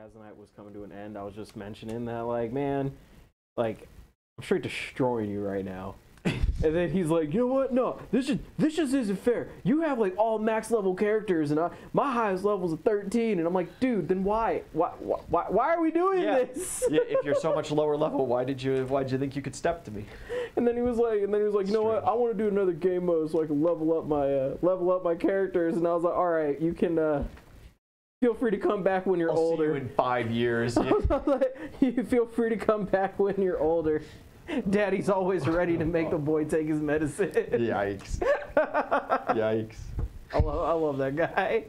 as the night was coming to an end, I was just mentioning that, like, man, like, I'm straight destroying you right now. And then he's like, you know what? No, this just isn't fair. You have like all max level characters, and my highest level's a 13. And I'm like, dude, then why are we doing this? Yeah, if you're so much lower level, why'd you think you could step to me? And then he was like, you know what? I want to do another game mode so I can level up my characters. And I was like, all right, you can feel free to come back when you're older. See you in 5 years. You feel free to come back when you're older. Daddy's always ready to make the boy take his medicine. Yikes. Yikes. I love that guy.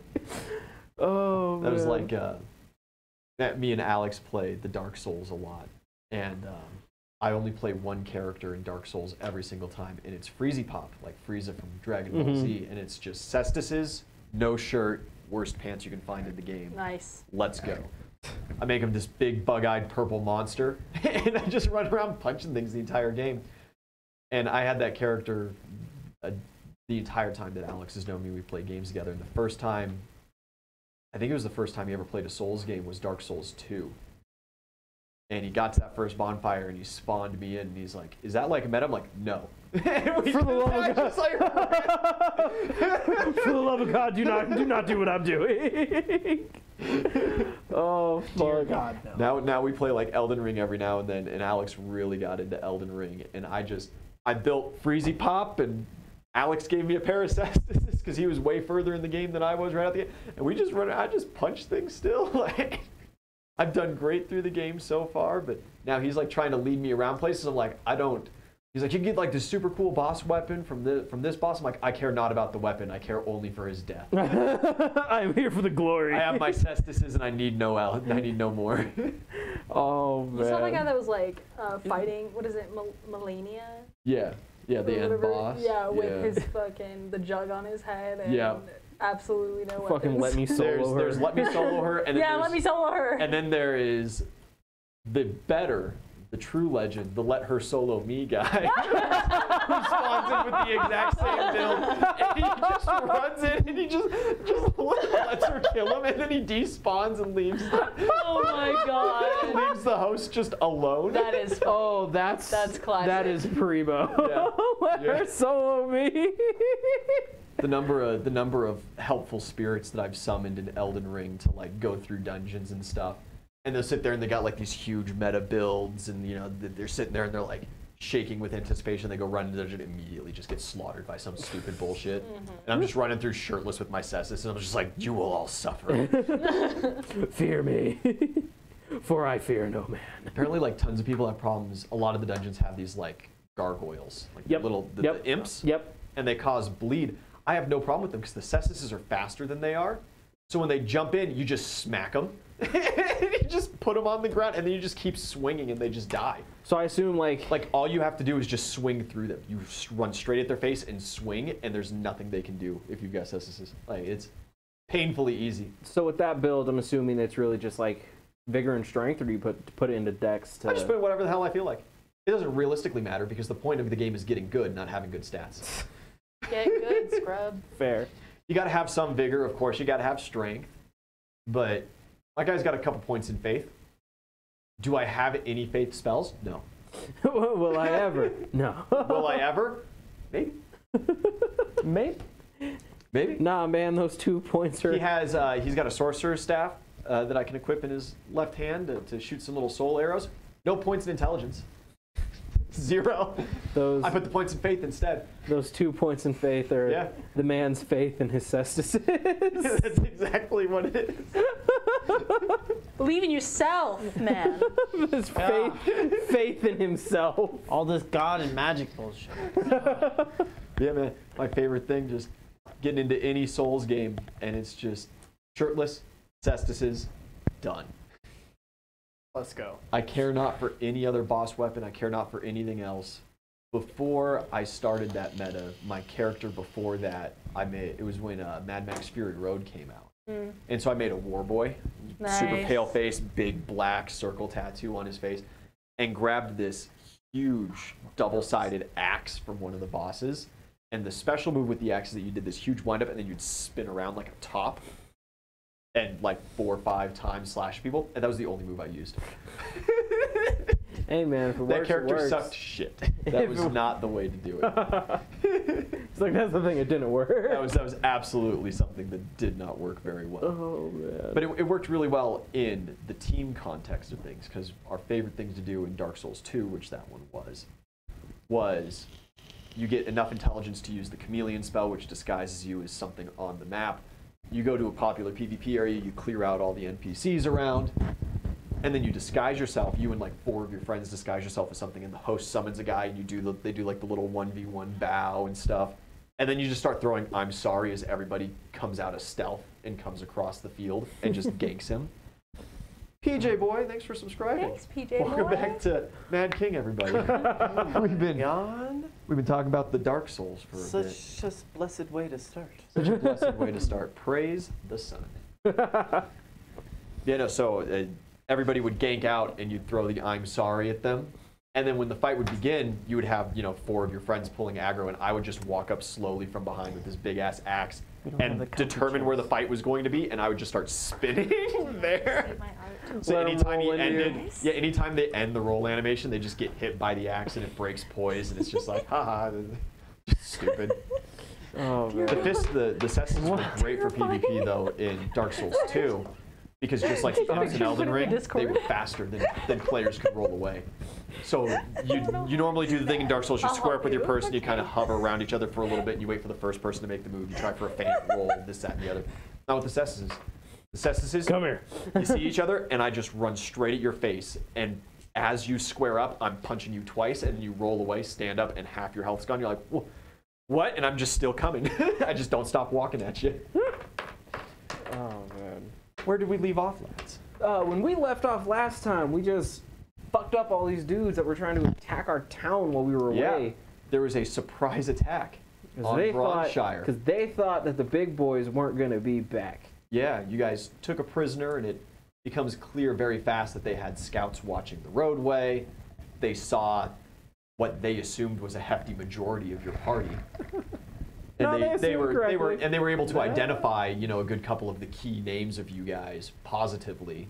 Oh, man. That was like, me and Alex played the Dark Souls a lot. And I only play one character in Dark Souls every single time. And it's Freezy Pop, like Frieza from Dragon Ball Z. And it's just cestus's, no shirt, worst pants you can find in the game. Nice. Let's go. I make him this big bug-eyed purple monster, and I just run around punching things the entire game. And I had that character the entire time that Alex has known me. We played games together, and the first time, I think it was the first time he ever played a Souls game, was Dark Souls 2. And he got to that first bonfire, and he spawned me in, and he's like, is that like a meta? I'm like, no. For the love of God. For the love of God, do not do what I'm doing. Oh, Dear God, no. Now we play like Elden Ring every now and then, and Alex really got into Elden Ring, and I built Freezy Pop, and Alex gave me a pair of cestus because he was way further in the game than I was right out the gate, and I just punch things still. Like, I've done great through the game so far, but now he's like trying to lead me around places. I'm like, I don't. He's like, you can get like this super cool boss weapon from this boss. I'm like, I care not about the weapon. I care only for his death. I'm here for the glory. I have my cestises and I need no more. Oh, man. You saw the guy that was like fighting, what is it, Melania? Yeah, the end boss. Yeah, with his fucking, the jug on his head and absolutely no weapons. Fucking let me solo her. There's let me solo her. And yeah, let me solo her. And then there is the true legend, the let her solo me guy, who spawns in with the exact same build, and he just runs in and he just lets her kill him, and then he despawns and leaves. Oh my God! Leaves the host just alone. That is funny. Oh, that's classic. That is primo. Yeah. Let her solo me. The number of helpful spirits that I've summoned in Elden Ring to like go through dungeons and stuff. And they'll sit there and they got like these huge meta builds, and you know they're sitting there and they're like shaking with anticipation. They go run into the dungeon, and immediately just get slaughtered by some stupid bullshit. And I'm just running through shirtless with my cestus, and I'm just like, you will all suffer. Fear me, for I fear no man. Apparently, like tons of people have problems. A lot of the dungeons have these like gargoyles, like the imps. Yep. And they cause bleed. I have no problem with them because the cestises are faster than they are. So when they jump in, you just smack them. You just put them on the ground, and then you just keep swinging, and they just die. So I assume like all you have to do is just swing through them. You run straight at their face and swing, and there's nothing they can do if you've got cestises. Like, it's painfully easy. So with that build, I'm assuming it's really just like vigor and strength, or do you put it into dex? I just put whatever the hell I feel like. It doesn't realistically matter because the point of the game is getting good, not having good stats. Get good, scrub. Fair. You got to have some vigor, of course. You got to have strength, but my guy's got a couple points in faith. Do I have any faith spells? No. Will I ever? No. Will I ever? Maybe. Maybe. Nah, man, those 2 points are... He's got a sorcerer's staff that I can equip in his left hand to shoot some little soul arrows. No points in intelligence. 0. I put the points in faith instead. Those 2 points in faith are the man's faith in his cestises. That's exactly what it is. Believe in yourself, man. His faith in himself. All this God and magic bullshit. Yeah, man. My favorite thing, just getting into any Souls game, and it's just shirtless, cestises, done. Let's go. I care not for any other boss weapon. I care not for anything else. Before I started that meta, my character before that, it was when Mad Max Fury Road came out. And so I made a war boy, super pale face, big black circle tattoo on his face, and grabbed this huge double-sided axe from one of the bosses. And the special move with the axe is that you did this huge windup, and then you'd spin around like a top. and like 4 or 5 times slash people, and that was the only move I used. Hey man, if it works, that character it works. sucked shit. That was not the way to do it. It's like that's the thing, it didn't work. That was absolutely something that did not work very well. Oh man. But it worked really well in the team context of things, because our favorite things to do in Dark Souls 2, which that one was you get enough intelligence to use the chameleon spell, which disguises you as something on the map. You go to a popular PvP area, you clear out all the NPCs around, and then you disguise yourself. You and like 4 of your friends disguise yourself as something, and the host summons a guy, and they do like the little 1v1 bow and stuff. And then you just start throwing "I'm sorry" as everybody comes out of stealth and comes across the field and just ganks him. PJ Boy, thanks for subscribing. Thanks, PJ Welcome Boy. back to Mad King, everybody. We've been talking about the Dark Souls for a bit. Such a blessed way to start. Such a blessed way to start. Praise the sun. Yeah, no, so everybody would gank out and you'd throw the "I'm sorry" at them. And then when the fight would begin, you would have, 4 of your friends pulling aggro, and I would just walk up slowly from behind with this big-ass axe and determine where the fight was going to be, and I would just start spinning there. So anytime they end the roll animation, they just get hit by the axe and it breaks poise, and it's just like, haha, stupid. Oh man. The cesses were great for PvP, though, in Dark Souls 2. Because just like the Ops in Elden Ring, they were faster than players could roll away. So you normally do the thing in Dark Souls, you square up with your person, you kind of hover around each other for a little bit, and you wait for the first person to make the move, you try for a feint roll, this, that, and the other. Not with the cesses. The cesses, Come here. You see each other, and I just run straight at your face, and as you square up, I'm punching you twice, and you roll away, stand up, and half your health's gone. You're like, whoa, what? And I'm just still coming. I just don't stop walking at you. Oh man. Where did we leave off, lads? When we left off last time, we just fucked up all these dudes that were trying to attack our town while we were away. There was a surprise attack on Broadshire. Because they thought that the big boys weren't going to be back. Yeah, you guys took a prisoner, and it becomes clear very fast that they had scouts watching the roadway. They saw what they assumed was a hefty majority of your party. And they were able to identify, a good couple of the key names of you guys positively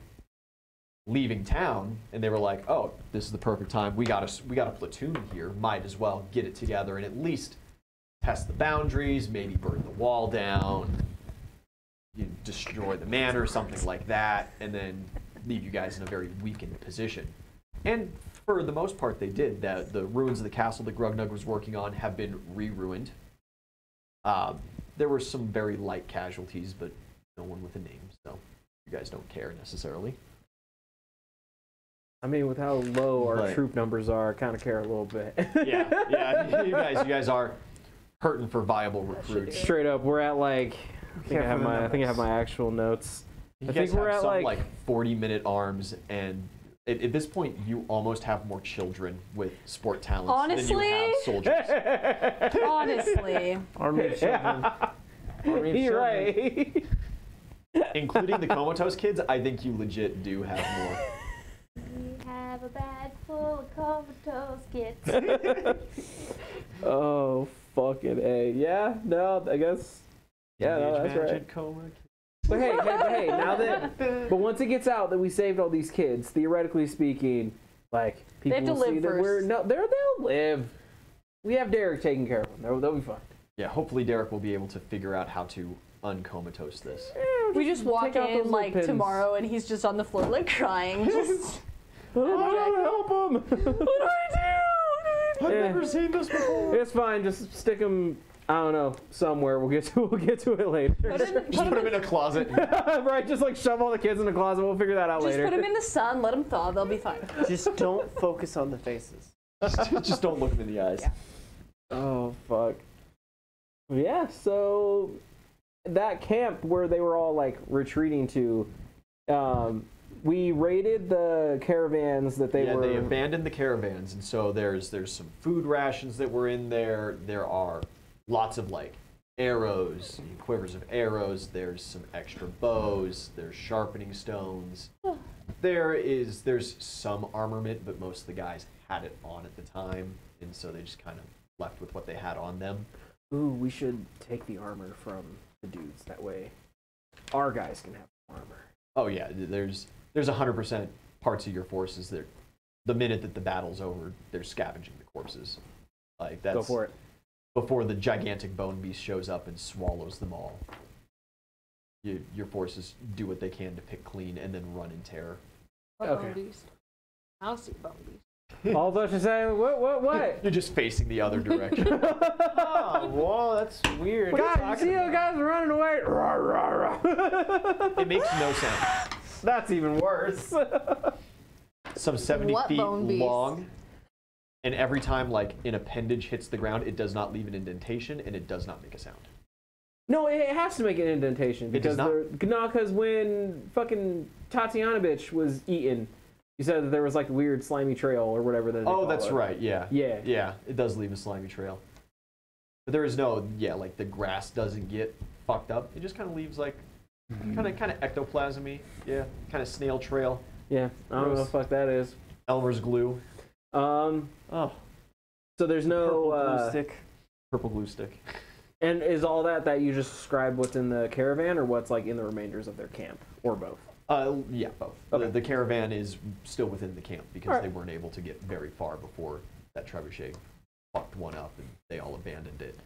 leaving town, and they were like, "Oh, this is the perfect time. We got a platoon here. Might as well get it together and at least test the boundaries, maybe burn the wall down, destroy the manor, something like that, and then leave you guys in a very weakened position." And for the most part, they did. The ruins of the castle that Grugnug was working on have been re-ruined. There were some very light casualties, but no one with a name, so you guys don't care necessarily. I mean, with how low our troop numbers are, I kind of care a little bit. yeah. You guys are hurting for viable recruits. Straight up, we're at like, I think I have my actual notes. I think we're at like 40-minute arms, and at this point, you almost have more children with sport talents than you have soldiers. Honestly. Army of children. Army of You're children. right. Including the Comatose kids, I think you legit do have more. We have a bag full of comatose kids. Oh, fucking A. Yeah, no, I guess. Yeah, no, that's right. But hey, now that, but once it gets out that we saved all these kids, theoretically speaking, like, people will see that they'll live. We have Derek taking care of them. They'll be fine. Yeah, hopefully Derek will be able to figure out how to uncomatose this. We just walk in like pins. tomorrow and he's just on the floor like crying. Just I don't help him. what do I do? I've never seen this before. It's fine. Just stick him. I don't know, somewhere. We'll get to it later. Just put him in a closet. Right, just like shove all the kids in the closet. We'll figure that out later. Just put them in the sun, let them thaw, they'll be fine. Just don't focus on the faces. Just don't look them in the eyes. Yeah. Oh, fuck. Yeah, so that camp where they were all like retreating to, we raided the caravans that they were... Yeah, they abandoned the caravans, and so there's some food rations that were in there. There are lots of like arrows, quivers of arrows. There's some extra bows. There's sharpening stones. There's some armament, but most of the guys had it on at the time, and so they just kind of left with what they had on them. Ooh, we should take the armor from the dudes. That way our guys can have armor. Oh yeah, there's 100% parts of your forces that the minute that the battle's over, they're scavenging the corpses. Like that's Go for it. before the gigantic bone beast shows up and swallows them all. Your forces do what they can to pick clean and then run in terror. What Okay. bone beast? I'll see bone beast. All those are saying, what? You're just facing the other direction. Oh, whoa, that's weird. Guys, you see those guys running away? Rah, rah, rah. It makes no sound. That's even worse. Some 70 What feet bone beast? long, and every time like an appendage hits the ground, it does not leave an indentation and it does not make a sound. No, it has to make an indentation It because does because when fucking Tatiana bitch was eaten, you said that there was like a weird slimy trail or whatever that. They Oh, call that's it. right. Yeah. Yeah. Yeah, it does leave a slimy trail. But there is no, like the grass doesn't get fucked up. It just kind of leaves like kind of ectoplasmy. Yeah, kind of snail trail. Yeah, I don't know what the fuck that is. Elmer's glue. Oh, so there's Purple no glue stick. Purple glue stick. And is all that you just describe what's in the caravan or what's like in the remainders of their camp or both? Yeah, both. Okay. The caravan is still within the camp because Alright. they weren't able to get very far before that trebuchet fucked one up and they all abandoned it.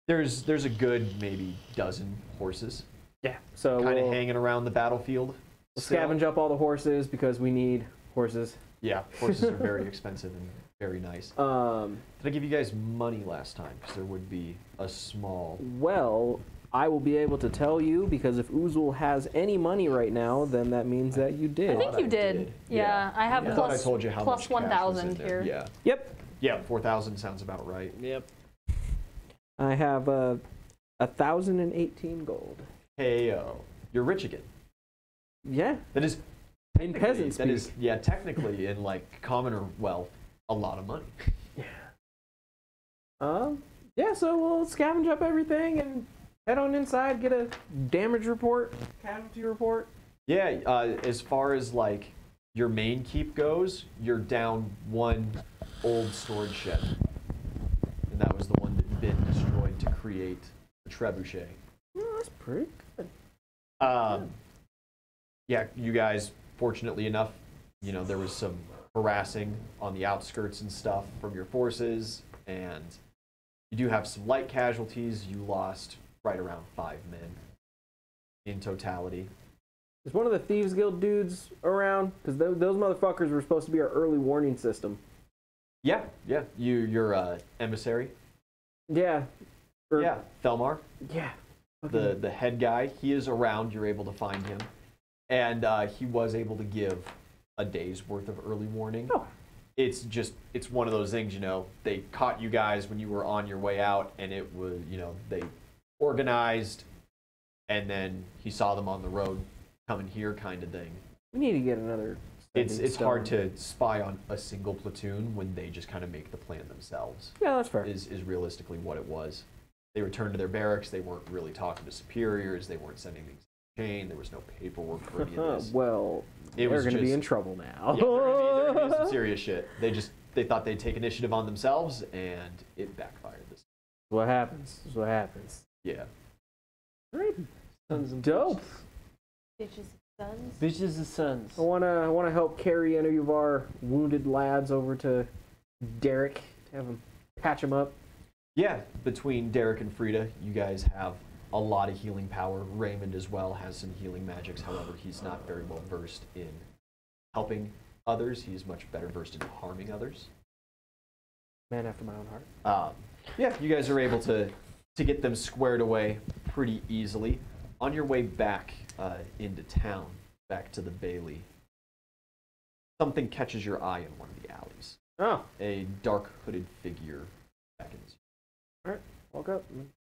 There's a good maybe dozen horses Yeah. So kind of we'll hanging around the battlefield. still. scavenge up all the horses because we need horses. Yeah, horses are very expensive and very nice. Did I give you guys money last time? Because there would be a small. Well, I will be able to tell you because if Uzul has any money right now, then that means that you did. I think you did. did. Yeah, I have I thought I plus, told you how plus much cash was in 1,000 there. here. Yeah. Yep. Yeah, 4,000 sounds about right. Yep. I have 1,018 gold. Heyo. You're rich again. Yeah. That is In peasant that is speak. yeah, technically in like commoner wealth, a lot of money. Yeah, so we'll scavenge up everything and head on inside, get a damage report, casualty report. Yeah, as far as like your main keep goes, you're down one old storage shed. And that was the one that had been destroyed to create the trebuchet. Oh, that's pretty good. Yeah, you guys, fortunately enough, you know, there was some harassing on the outskirts and stuff from your forces, and you do have some light casualties. You lost right around 5 men in totality. Is one of the Thieves Guild dudes around? Because those motherfuckers were supposed to be our early warning system. Yeah, you're emissary. Yeah. Yeah, Thelmar, Yeah. the head guy, he is around. You're able to find him, and he was able to give a day's worth of early warning. Oh. It's one of those things, you know, they caught you guys when you were on your way out, and it was, you know, they organized, and then he saw them on the road coming here kind of thing. We need to get another. It's hard to spy on a single platoon when they just kind of make the plan themselves. Yeah, that's fair. Is realistically what it was. They returned to their barracks. They weren't really talking to superiors. They weren't sending things to the chain. There was no paperwork for any of this. Well, It they're was going to be just- in trouble now. Yeah, they're gonna be some serious shit. They thought they'd take initiative on themselves, and it backfired. This. What happens? This is what happens. Yeah. Right. Sons and Dope. Bitches sons. Bitches and sons. I wanna help carry any of our wounded lads over to Derek to have him patch him up. Yeah. Between Derek and Frida, you guys have a lot of healing power. Raymond as well has some healing magics. However, he's not very well versed in helping others. He's much better versed in harming others. Man after my own heart. Yeah, you guys are able to get them squared away pretty easily. On your way back into town, back to the Bailey, something catches your eye in one of the alleys. Oh, A dark hooded figure beckons. woke up.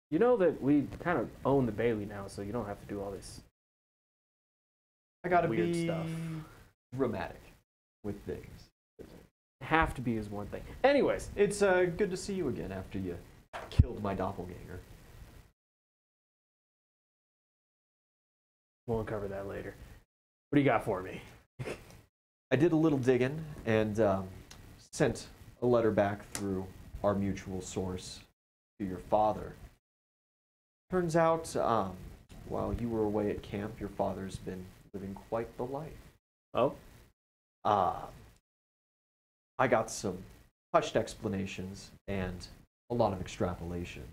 You know that we kind of own the Bailey now, so you don't have to do all this. I gotta Weird be stuff. dramatic with things. Have to be is one thing. Anyways, It's good to see you again after you killed my doppelganger. we'll uncover that later. What do you got for me? I did a little digging and sent a letter back through our mutual source to your father. Turns out, while you were away at camp, your father's been living quite the life. Oh? I got some hushed explanations and a lot of extrapolation.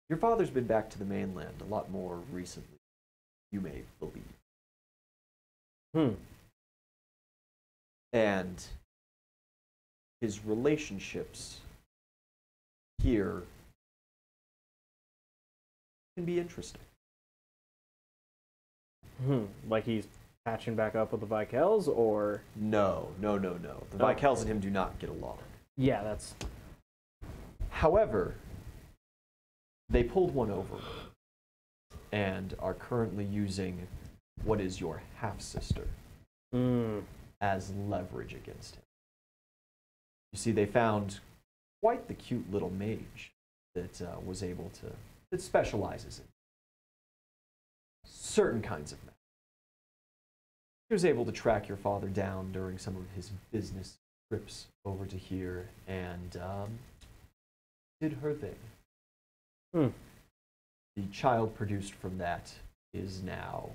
Your father's been back to the mainland a lot more recently, you may believe. And his relationships here can be interesting. Like he's patching back up with the Vikels, or? No. The Vikels and him do not get along. Yeah, that's... However, they pulled one over and are currently using what is your half-sister as leverage against him. You see, they found quite the cute little mage that was able to, that specializes in certain kinds of magic. He was able to track your father down during some of his business trips over to here and did her thing. The child produced from that is now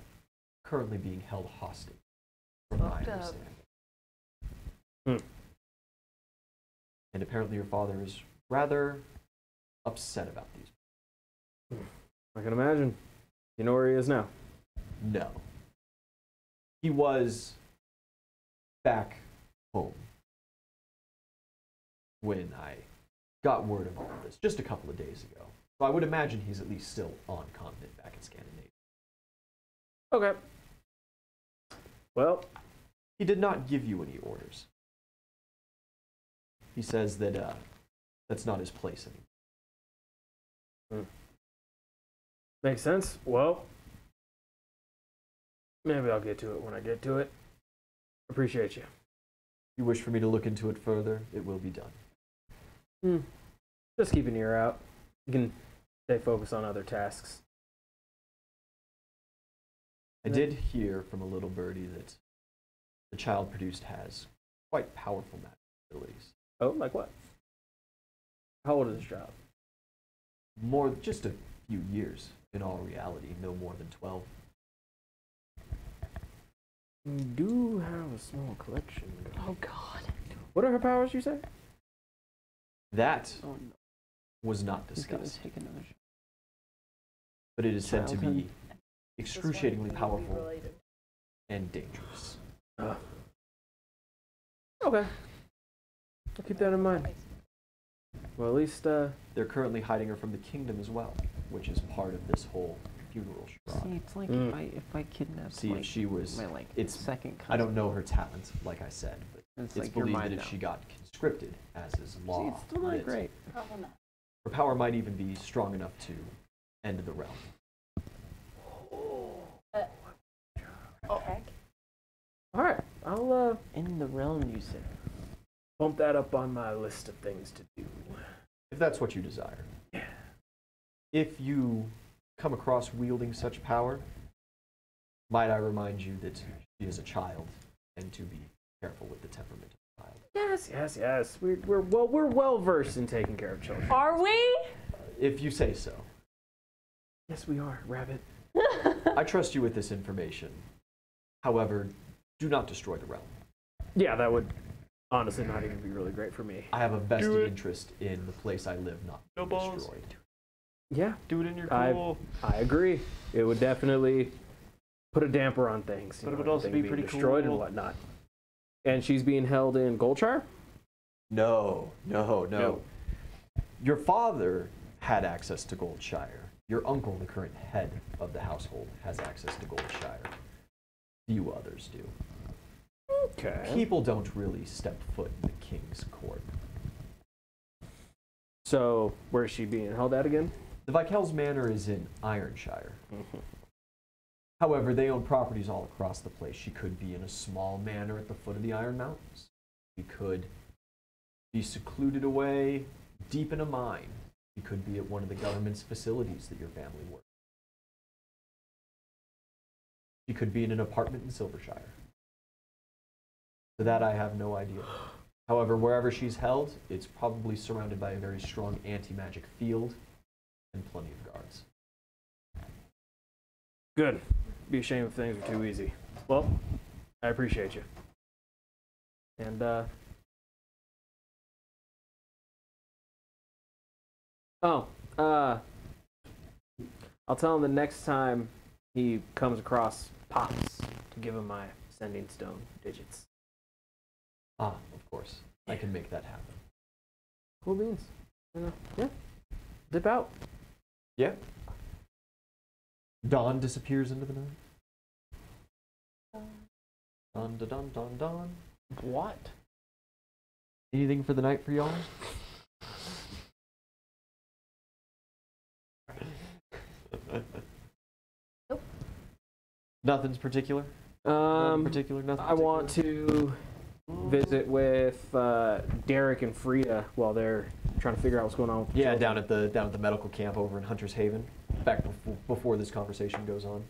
currently being held hostage, from my understanding. And apparently your father is rather upset about these. I can imagine. You know where he is now? No. He was back home when I got word of all of this, just a couple of days ago. So I would imagine he's at least still on continent back in Scandinavia. Okay. Well, he did not give you any orders. He says that that's not his place anymore. Makes sense. Well, maybe I'll get to it when I get to it. Appreciate you. You wish for me to look into it further, it will be done. Just keep an ear out. You can stay focused on other tasks. I did hear from a little birdie that the child produced has quite powerful magic abilities. Oh, like what? How old is this child? Just a few years, in all reality, no more than 12. We do have a small collection. Oh God. What are her powers, you say? That Oh, no. was not He's gonna discussed, take another shot. but it is said to be Childhood. excruciatingly powerful and dangerous. Okay. I'll keep that in mind. Well, at least, They're currently hiding her from the kingdom as well, which is part of this whole funeral See, charade. it's like if I kidnapped See, if like, she was, my like it's, second cousin. I don't know her talent, like I said, but It's it's like you're believed mine that if now. she got conscripted, as is law, See, it's still not that great. Oh, no. her power might even be strong enough to end the realm. Okay. all right. I'll In the realm, you said. bump that up on my list of things to do. If that's what you desire. If you come across wielding such power, might I remind you that she is a child and to be careful with the temperament of the child. Yes. We're well versed in taking care of children. Are we? If you say so. Yes, we are, Rabbit. I trust you with this information. However, do not destroy the realm. Yeah, that would honestly not even be really great for me. I have a vested interest in the place I live not being destroyed. Yeah, Do it in your I agree. It would definitely put a damper on things. But it would know, also everything be being pretty destroyed cool. and whatnot. And she's being held in Goldshire? No. No. Your father had access to Goldshire. Your uncle, the current head of the household, has access to Goldshire. Few others do. Okay. People don't really step foot in the king's court. So, where's she being held at again? The Vikels Manor is in Ironshire. However, they own properties all across the place. She could be in a small manor at the foot of the Iron Mountains. She could be secluded away deep in a mine. She could be at one of the government's facilities that your family works. She could be in an apartment in Silvershire. For that, I have no idea. However, wherever she's held, it's probably surrounded by a very strong anti-magic field and plenty of guards. Good. be ashamed if things are too easy. Well, I appreciate you. And, I'll tell him the next time he comes across Pops to give him my sending stone digits. Ah, of course. I can make that happen. Cool beans. Yeah. Dip out. Yeah. Dawn disappears into the night. Dawn, da, dawn, dawn, dawn. What? Anything for the night for y'all? Nope. Nothing's particular? Nothing Nothing I want to visit with Derek and Frida while they're trying to figure out what's going on with the Yeah, children. down at the medical camp over in Hunter's Haven. Back before this conversation goes on.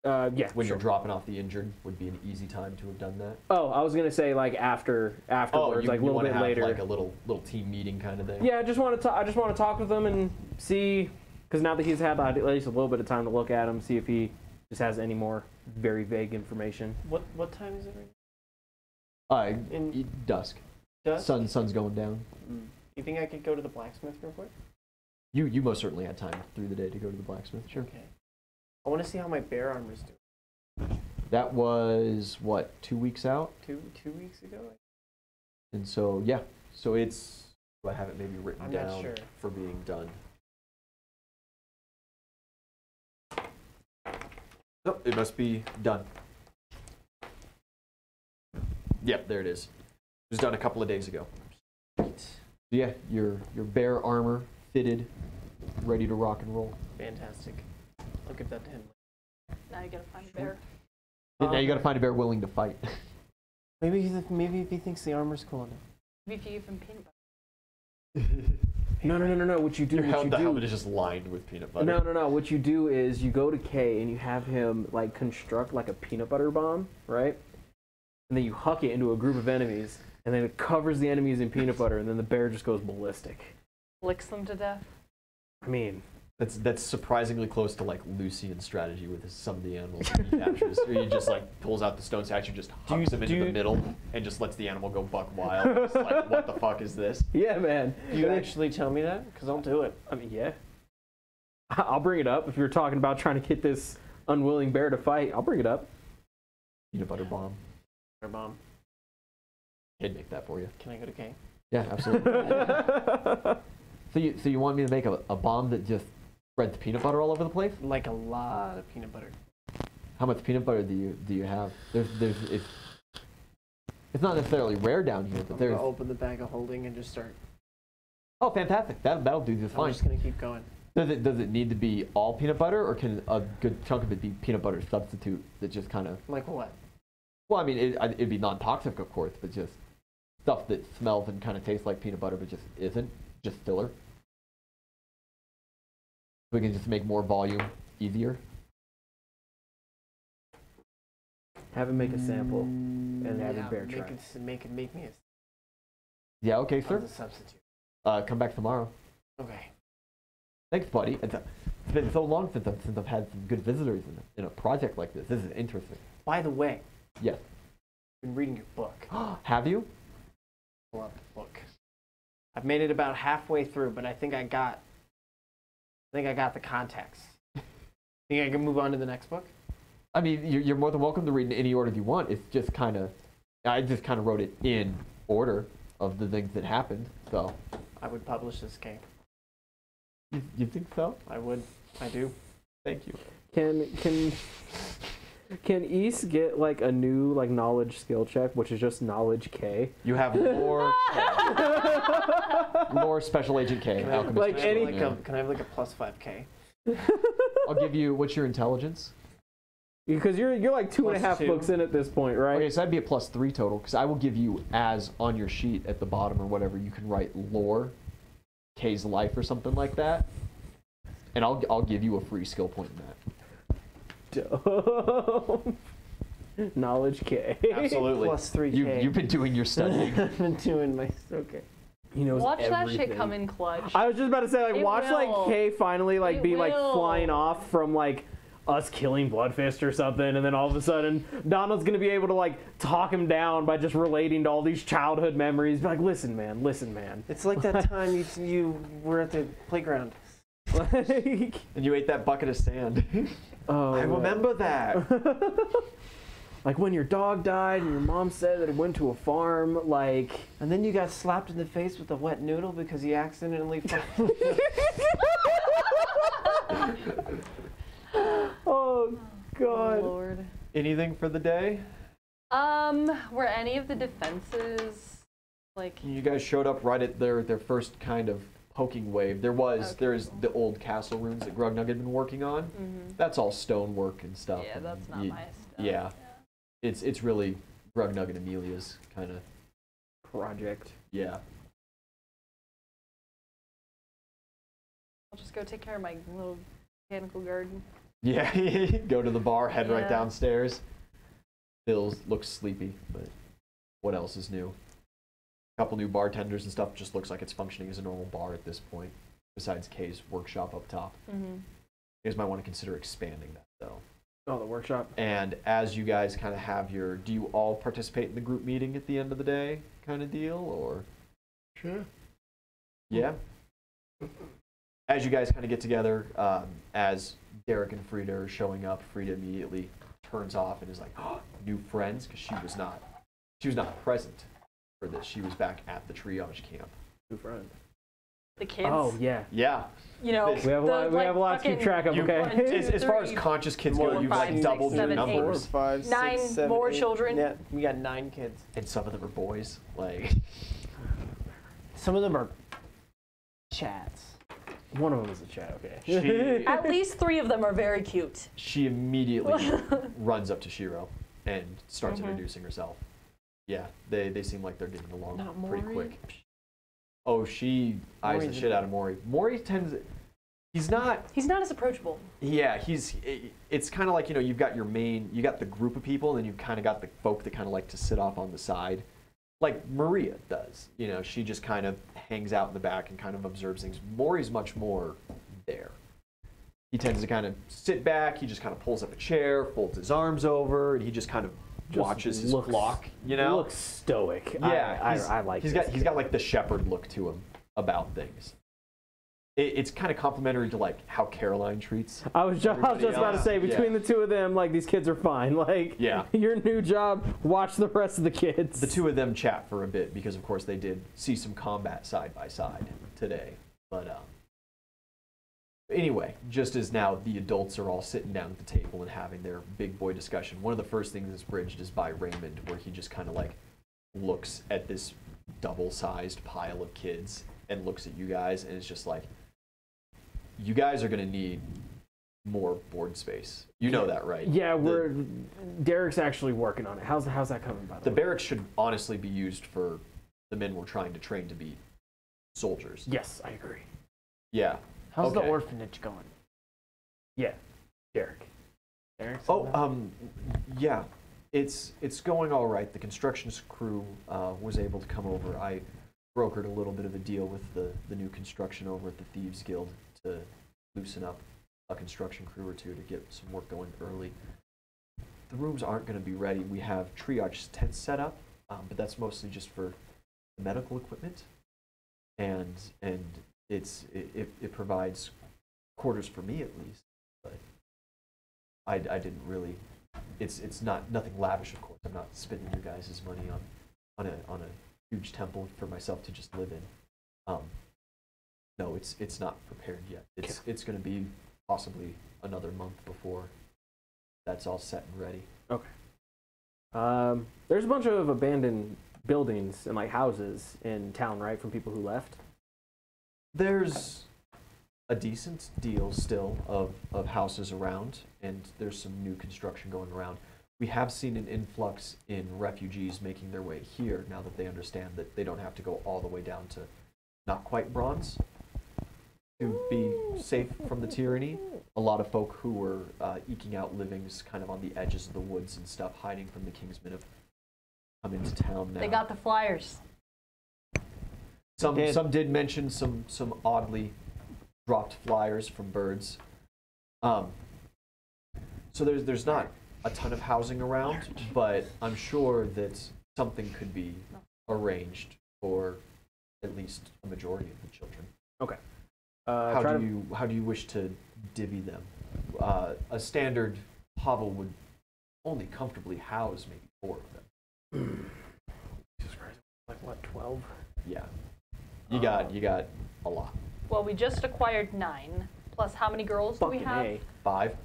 Yeah. When sure. you're dropping off the injured would be an easy time to have done that. Oh, I was gonna say like afterwards, like a little wanna bit have later. like a little team meeting kind of thing. Yeah, I just want to talk with him and see, because now that he's had at least a little bit of time to look at him, see if he just has any more very vague information. What time is it right In Dusk. now? Dusk? Sun's going down. You think I could go to the blacksmith real quick? You most certainly had time through the day to go to the blacksmith. Sure. Okay. I want to see how my bear armor's doing. That was what, 2 weeks out, Two weeks ago? and so yeah, so it's. Do I have it maybe written I'm not down sure. for being done? Oh, it must be done. Yep, there it is. It was done a couple of days ago. Yeah, your bear armor fitted, ready to rock and roll. Fantastic. I'll give that to him. Now you gotta find a bear. Now you got to find a bear willing to fight. Maybe if he thinks the armor's cool enough. Maybe if you give him peanut butter. No. What you do? The What you do? helmet is just lined with peanut butter. No. What you do is you go to Kay and you have him like construct like a peanut butter bomb, right? And then you huck it into a group of enemies, and then it covers the enemies in peanut butter, and then the bear just goes ballistic. Licks them to death. I mean, That's surprisingly close to like Lucian's strategy with some of the animals that he captures. Where he just like pulls out the stone statue, just hucks him into the middle, and just lets the animal go buck wild. It's like, what the fuck is this? yeah, man. Do you actually tell me that? Because I'll do it. I mean, yeah. I'll bring it up if you're talking about trying to get this unwilling bear to fight. I'll bring it up. Peanut butter bomb. Bear bomb. I'd make that for you. Can I go to K? Yeah, absolutely. So you want me to make a bomb that just spreads peanut butter all over the place? Like a lot of peanut butter. How much peanut butter do you have? It's not necessarily rare down here, but I'm there's. gonna open the bag of holding and just start. Oh, fantastic! That'll do just I'm fine. just gonna keep going. Does it need to be all peanut butter, or can a good chunk of it be peanut butter substitute that just kind of? Like what? Well, I mean, it'd be non-toxic, of course, but just stuff that smells and kind of tastes like peanut butter, but just isn't, just filler. We can just make more volume easier. Have him make a sample and have his bear try. Make me a Yeah, okay, sir. as a substitute. Come back tomorrow. Okay. Thanks, buddy. It's been so long since I've had some good visitors in a project like this. This is interesting. By the way, Yes. I've been reading your book. Have you? Pull out the book. I've made it about halfway through, but I think I got the context. Think I can move on to the next book? I mean, you're more than welcome to read in any order you want. It's just kind of, I just kind of wrote it in order of the things that happened. So. I would publish this, Kay. You think so? I would. I do. Thank you. Can East get like a new like knowledge skill check, which is just knowledge K? You have more more special agent K. Can I, Alchemist like Special any- Agent. can I have like a plus 5K? I'll give you. What's your intelligence? Because you're like two and a half +2. books in at this point, right? Okay, so that'd be a +3 total. Because I will give you, as on your sheet at the bottom or whatever, you can write lore, K's life or something like that, and I'll give you a free skill point in that. Dope. Knowledge K. Absolutely. Plus 3K. You've been doing your studying. I've been doing my... Okay. He knows Watch that everything. shit come in clutch. I was just about to say, like, It watch like will. K finally like It be like will. flying off from like us killing Bloodfist or something, and then all of a sudden Donald's gonna be able to like talk him down by just relating to all these childhood memories. Be like, listen, man. It's like that time you were at the playground. Like, And you ate that bucket of sand. oh, I remember that. like when your dog died and your mom said that it went to a farm. Like, And then you got slapped in the face with a wet noodle because you accidentally oh god. Lord. Anything for the day? Were any of the defenses like? You guys showed up right at their first kind of poking wave. There's the old castle runes that Grugnug had been working on. That's all stonework and stuff. Yeah, and that's not my stuff. Yeah. It's really Grugnug and Amelia's kind of Project. yeah. I'll just go take care of my little botanical garden. Yeah, go to the bar, head right Yeah. downstairs. Bill looks sleepy, but what else is new? A couple new bartenders and stuff. Just looks like it's functioning as a normal bar at this point, besides Kay's workshop up top. You guys might want to consider expanding that, though. Oh, the workshop. And as you guys kind of have your, do you all participate in the group meeting at the end of the day kind of deal, or? Sure. Yeah. As you guys kind of get together, as Derek and Frida are showing up, Frida immediately turns off and is like, oh, new friends, because she was not present for this. She was back at the triage camp. New friend. The kids. Oh yeah. Yeah. You know, We We have a lot to keep track of. You- Okay. as far as conscious kids go, four, you've five, like six, doubled your 7, 8. numbers. 4, 5, 9 6, 7, more 8. children. Yeah, we got 9 kids. And some of them are boys. Like, Some of them are chats. One of them is a chat. Okay. she, At least 3 of them are very cute. she immediately runs up to Shiro and starts introducing herself. Yeah, they seem like they're getting along Not pretty Maury? quick. Oh, she eyes the Maury's shit out of Maury. Maury tends, he's not, He's not as approachable. yeah, it's kind of like, you know, you've got you got the group of people, and then you've kind of got the folk that kind of like to sit off on the side. Like Maria does. You know, she just kind of hangs out in the back and kind of observes things. Maury's much more there. He tends to kind of sit back, he just kind of pulls up a chair, folds his arms over, and he just kind of watches his flock, you know? Looks stoic. Yeah, I like he's this. got like the shepherd look to him about things. It's kind of complimentary to like how Caroline treats. I was just about to else. say, between Yeah. the two of them, like, these kids are fine. Like, Yeah. your new job, watch the rest of the kids. The two of them chat for a bit because, of course, they did see some combat side by side today. But anyway, just as now the adults are all sitting down at the table and having their big boy discussion, one of the first things that's bridged is by Raymond, where he just kind of like looks at this double-sized pile of kids and looks at you guys and is just like, you guys are going to need more board space. You know that, right? Yeah, Derek's actually working on it. How's that coming, by the The way? barracks should honestly be used for the men we're trying to train to be soldiers. Yes, I agree. Yeah. How's the Okay. orphanage going? Yeah, Derek. Derek's Oh, yeah. It's going all right. The construction crew was able to come over. I brokered a little bit of a deal with the new construction over at the Thieves Guild to loosen up a construction crew or two to get some work going early. The rooms aren't going to be ready. We have triage tents set up, but that's mostly just for the medical equipment, and it provides quarters for me at least. But I didn't really. It's nothing lavish, of course. I'm not spending your guys' money on a huge temple for myself to just live in. No, it's not prepared yet. It's going to be possibly another month before that's all set and ready. Okay. There's a bunch of abandoned buildings and like houses in town, right, from people who left. There's a decent deal still of houses around, and there's some new construction going around. We have seen an influx in refugees making their way here now that they understand that they don't have to go all the way down to not quite bronze to be safe from the tyranny. A lot of folk who were eking out livings kind of on the edges of the woods and stuff, hiding from the Kingsmen, have come into town now. They got the flyers. Some did mention some oddly dropped flyers from birds. So there's not a ton of housing around, but I'm sure that something could be arranged for at least a majority of the children. Okay. How do you wish to divvy them? A standard hovel would only comfortably house maybe 4 of them. Jesus Christ. Like what, 12? Yeah. You got a lot. Well, we just acquired 9. Plus, how many girls do we Fucking have? A. 5.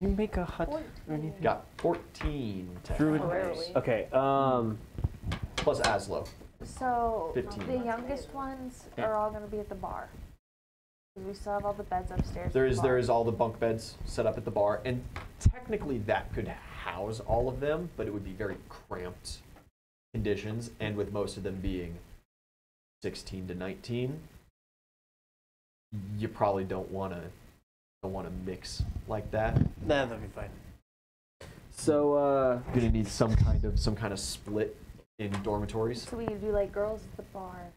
You make a hut. 14. Got 14 Druid. Temporarily. Okay. plus Aslo. So 15. the youngest ones are all going to be at the bar. 'Cause we still have all the beds upstairs. There at the is bar. there is all the bunk beds set up at the bar, and technically that could house all of them, but it would be very cramped conditions, and with most of them being 16 to 19, you probably don't want to mix like that. Nah, that'll be fine. So, You're gonna need some kind of split in dormitories. So we could do like girls at the bar.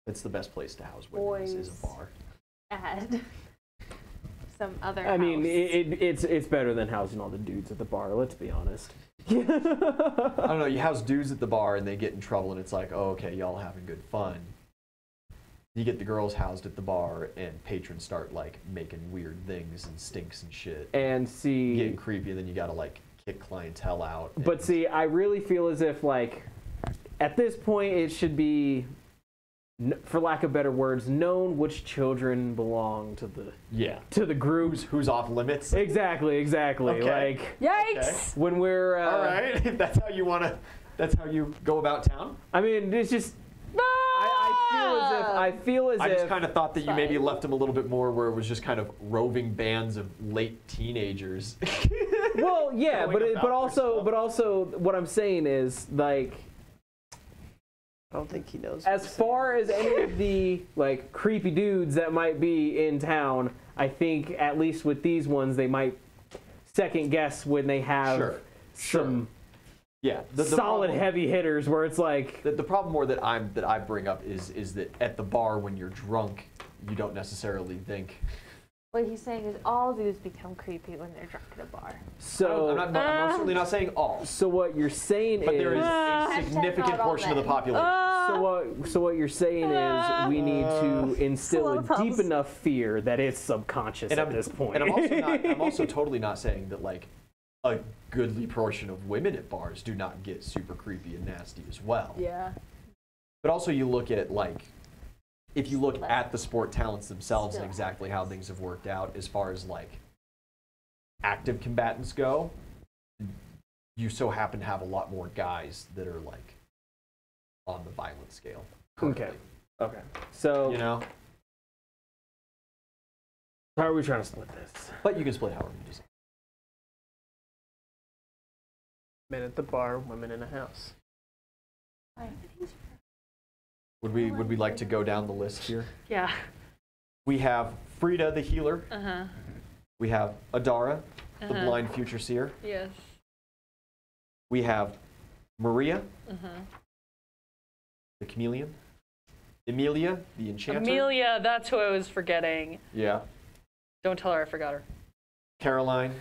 It's the best place to house women is Boys. a bar. Add some other. I mean, house. it's better than housing all the dudes at the bar. Let's be honest. I don't know. You house dudes at the bar and they get in trouble, and it's like, oh, okay, y'all having good fun. You get the girls housed at the bar, and patrons start like making weird things and stinks and shit. And see, Getting creepy, and then you gotta like kick clientele out. but see, I really feel as if like at this point it should be, for lack of better words, known which children belong to the yeah, groups. who's off limits? Exactly. Okay. Like Yikes! when we're All right, if that's how you go about town. I mean, it's just I feel as I if just kind of thought that you maybe Fine. left them a little bit more where it was just kind of roving bands of late teenagers. well, yeah, Going about but also what I'm saying is like, I don't think he knows. as far as any of the like creepy dudes that might be in town, I think at least with these ones they might second guess when they have Sure. some Yeah, the solid problem- heavy hitters where it's like The problem more that I bring up is that at the bar when you're drunk, you don't necessarily think. What he's saying is all dudes become creepy when they're drunk at a bar. so. I'm certainly not saying all, So what you're saying but is there is a Hashtag significant not all portion of the men. population. so what you're saying is we need to instill lot a of deep problems. enough fear that it's subconscious at this point. And I'm also totally not saying that like a goodly portion of women at bars do not get super creepy and nasty as well. Yeah. But also you look at like, if you look at the sport talents themselves and Still. exactly how things have worked out as far as like active combatants go, you so happen to have a lot more guys that are like on the violent scale. Okay. currently. Okay. So You know, how are we trying to split this? but you can split however you desire. Men at the bar, women in a house. Would we like to go down the list here? Yeah. We have Frida the healer. Uh-huh. We have Adara, the Uh-huh. blind future seer. Yes. We have Maria, Uh-huh. the chameleon. Emilia, the enchanter. Amelia, that's who I was forgetting. Yeah. Don't tell her I forgot her. Caroline,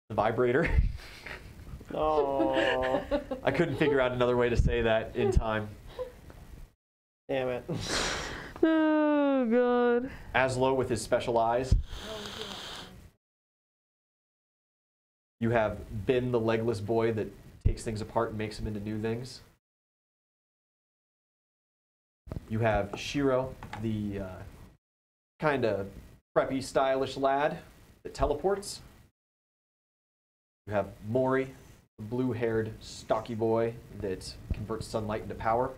the vibrator. Oh, I couldn't figure out another way to say that in time. damn it. Oh, God. Aslo with his special eyes. You have Ben, the legless boy that takes things apart and makes them into new things. You have Shiro, the kind of preppy, stylish lad that teleports. You have Mori, the blue-haired, stocky boy that converts sunlight into power.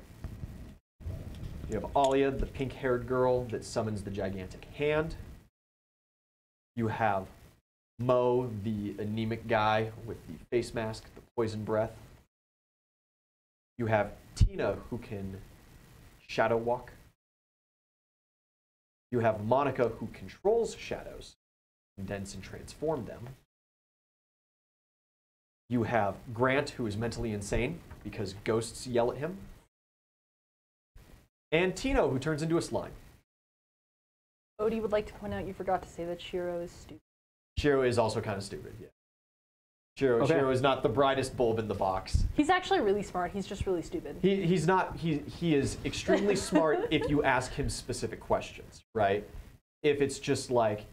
You have Alia, the pink-haired girl that summons the gigantic hand. You have Mo, the anemic guy with the face mask, the poison breath. You have Tina, who can shadow walk. You have Monica, who controls shadows, condense and transform them. You have Grant, who is mentally insane because ghosts yell at him. And Tino, who turns into a slime. Odie would like to point out you forgot to say that Shiro is stupid. Shiro is also kind of stupid, yeah. Shiro is not the brightest bulb in the box. He's actually really smart. He's just really stupid. He's not, he is extremely smart if you ask him specific questions, right? If it's just like,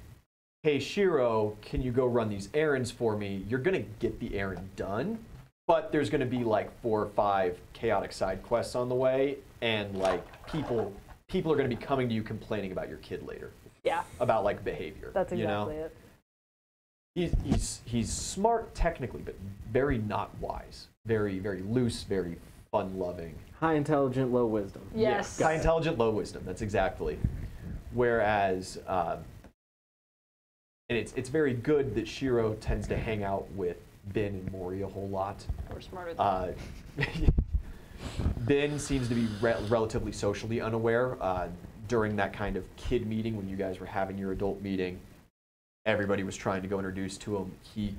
hey, Shiro, can you go run these errands for me? You're going to get the errand done, but there's going to be like 4 or 5 chaotic side quests on the way, and like people are going to be coming to you complaining about your kid later. Yeah. About like behavior. That's exactly it. He's smart technically, but very not wise. Very, very loose, very fun-loving. High intelligent, low wisdom. Yes. High intelligent, low wisdom. That's exactly. Whereas, and it's very good that Shiro tends to hang out with Ben and Mori a whole lot. We're smarter than Ben seems to be relatively socially unaware. During that kind of kid meeting when you guys were having your adult meeting, everybody was trying to go introduce to him. He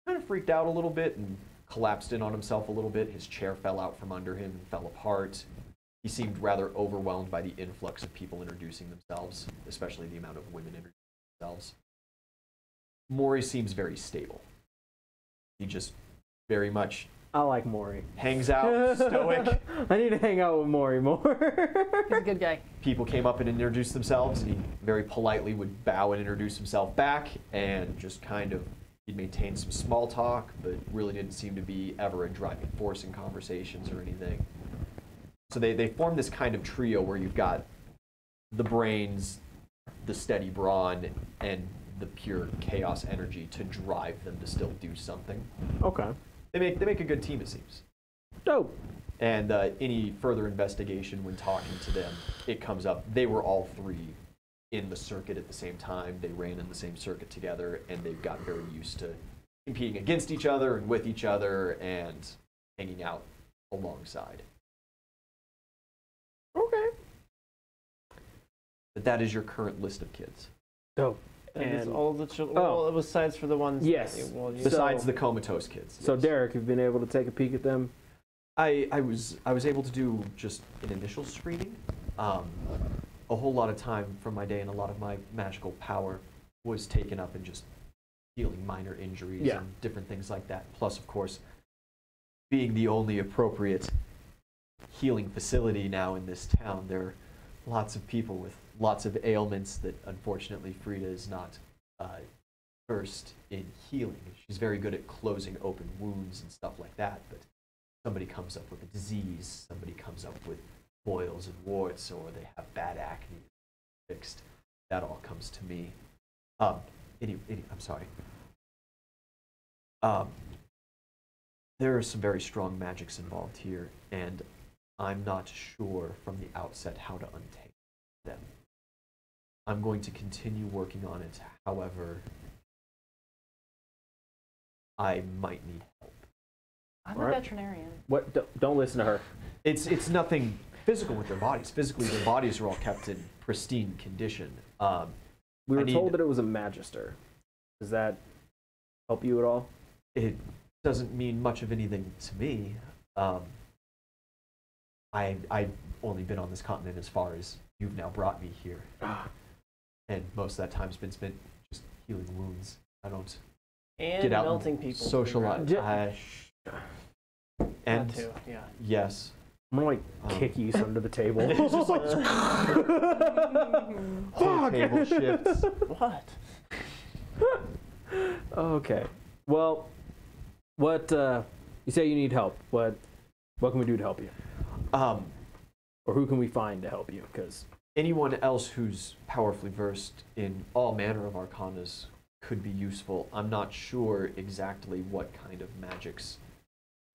kind of freaked out a little bit and collapsed in on himself a little bit. His chair fell out from under him and fell apart. He seemed rather overwhelmed by the influx of people introducing themselves, especially the amount of women introducing themselves. Mori seems very stable. He just very much I like Mori. hangs out, stoic. I need to hang out with Mori more. He's a good guy. People came up and introduced themselves, and he very politely would bow and introduce himself back, and just kind of, he'd maintain some small talk, but really didn't seem to be ever a driving force in conversations or anything. So they formed this kind of trio where you've got the brains, the steady brawn, and the pure chaos energy to drive them to still do something. Okay. They make a good team, it seems. Dope. And any further investigation when talking to them, it comes up. They were all 3 in the circuit at the same time. They ran in the same circuit together, and they've got very used to competing against each other and with each other and hanging out alongside. Okay. But that is your current list of kids. Dope. And all the children. Oh. Well, besides for the ones. Yes. Besides the comatose kids. So yes. Derek, you've been able to take a peek at them? I was able to do just an initial screening. A whole lot of time from my day and a lot of my magical power was taken up in just healing minor injuries and different things like that. Plus, of course, being the only appropriate healing facility now in this town, there are lots of people with lots of ailments that unfortunately Frida is not versed in healing. She's very good at closing open wounds and stuff like that, but somebody comes up with a disease, somebody comes up with boils and warts, or they have bad acne fixed. That all comes to me. I'm sorry. There are some very strong magics involved here, and I'm not sure from the outset how to untangle them. I'm going to continue working on it. However, I might need help. I'm All a right. veterinarian. What? Don't listen to her. It's nothing physical with their bodies. Physically, their bodies are all kept in pristine condition. We were I told need- that it was a magister. Does that help you at all? It doesn't mean much of anything to me. I've only been on this continent as far as you've now brought me here. And most of that time's been spent just healing wounds. I don't And get out melting and people. socialize. And That too, yeah. yes. I'm gonna kick you under the table. It's just like whole table shifts. What? Okay. Well, what you say you need help? What can we do to help you? Or who can we find to help you? Because Anyone else who's powerfully versed in all manner of arcanas could be useful. I'm not sure exactly what kind of magics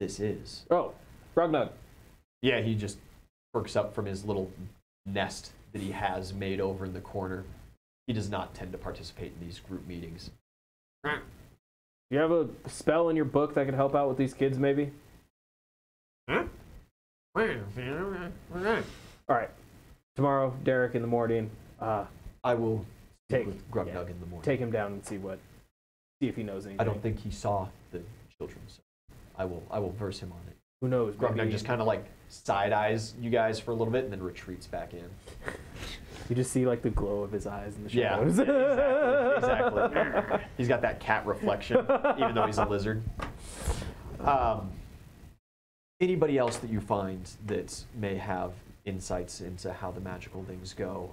this is. Rognug. Yeah, he just perks up from his little nest that he has made over in the corner. He does not tend to participate in these group meetings. You have a spell in your book that could help out with these kids, maybe? Huh? All right. Tomorrow, Derek in the morning. I will Take- speak with Grugnug yeah. in the morning. Take him down and see if he knows anything. I don't think he saw the children, so I will verse him on it. Who knows? Grugnug Maybe just kind of like side eyes you guys for a little bit and then retreats back in. you just see like the glow of his eyes in the Yeah, shadows. exactly. He's got that cat reflection, even though he's a lizard. Anybody else that you find that may have insights into how the magical things go?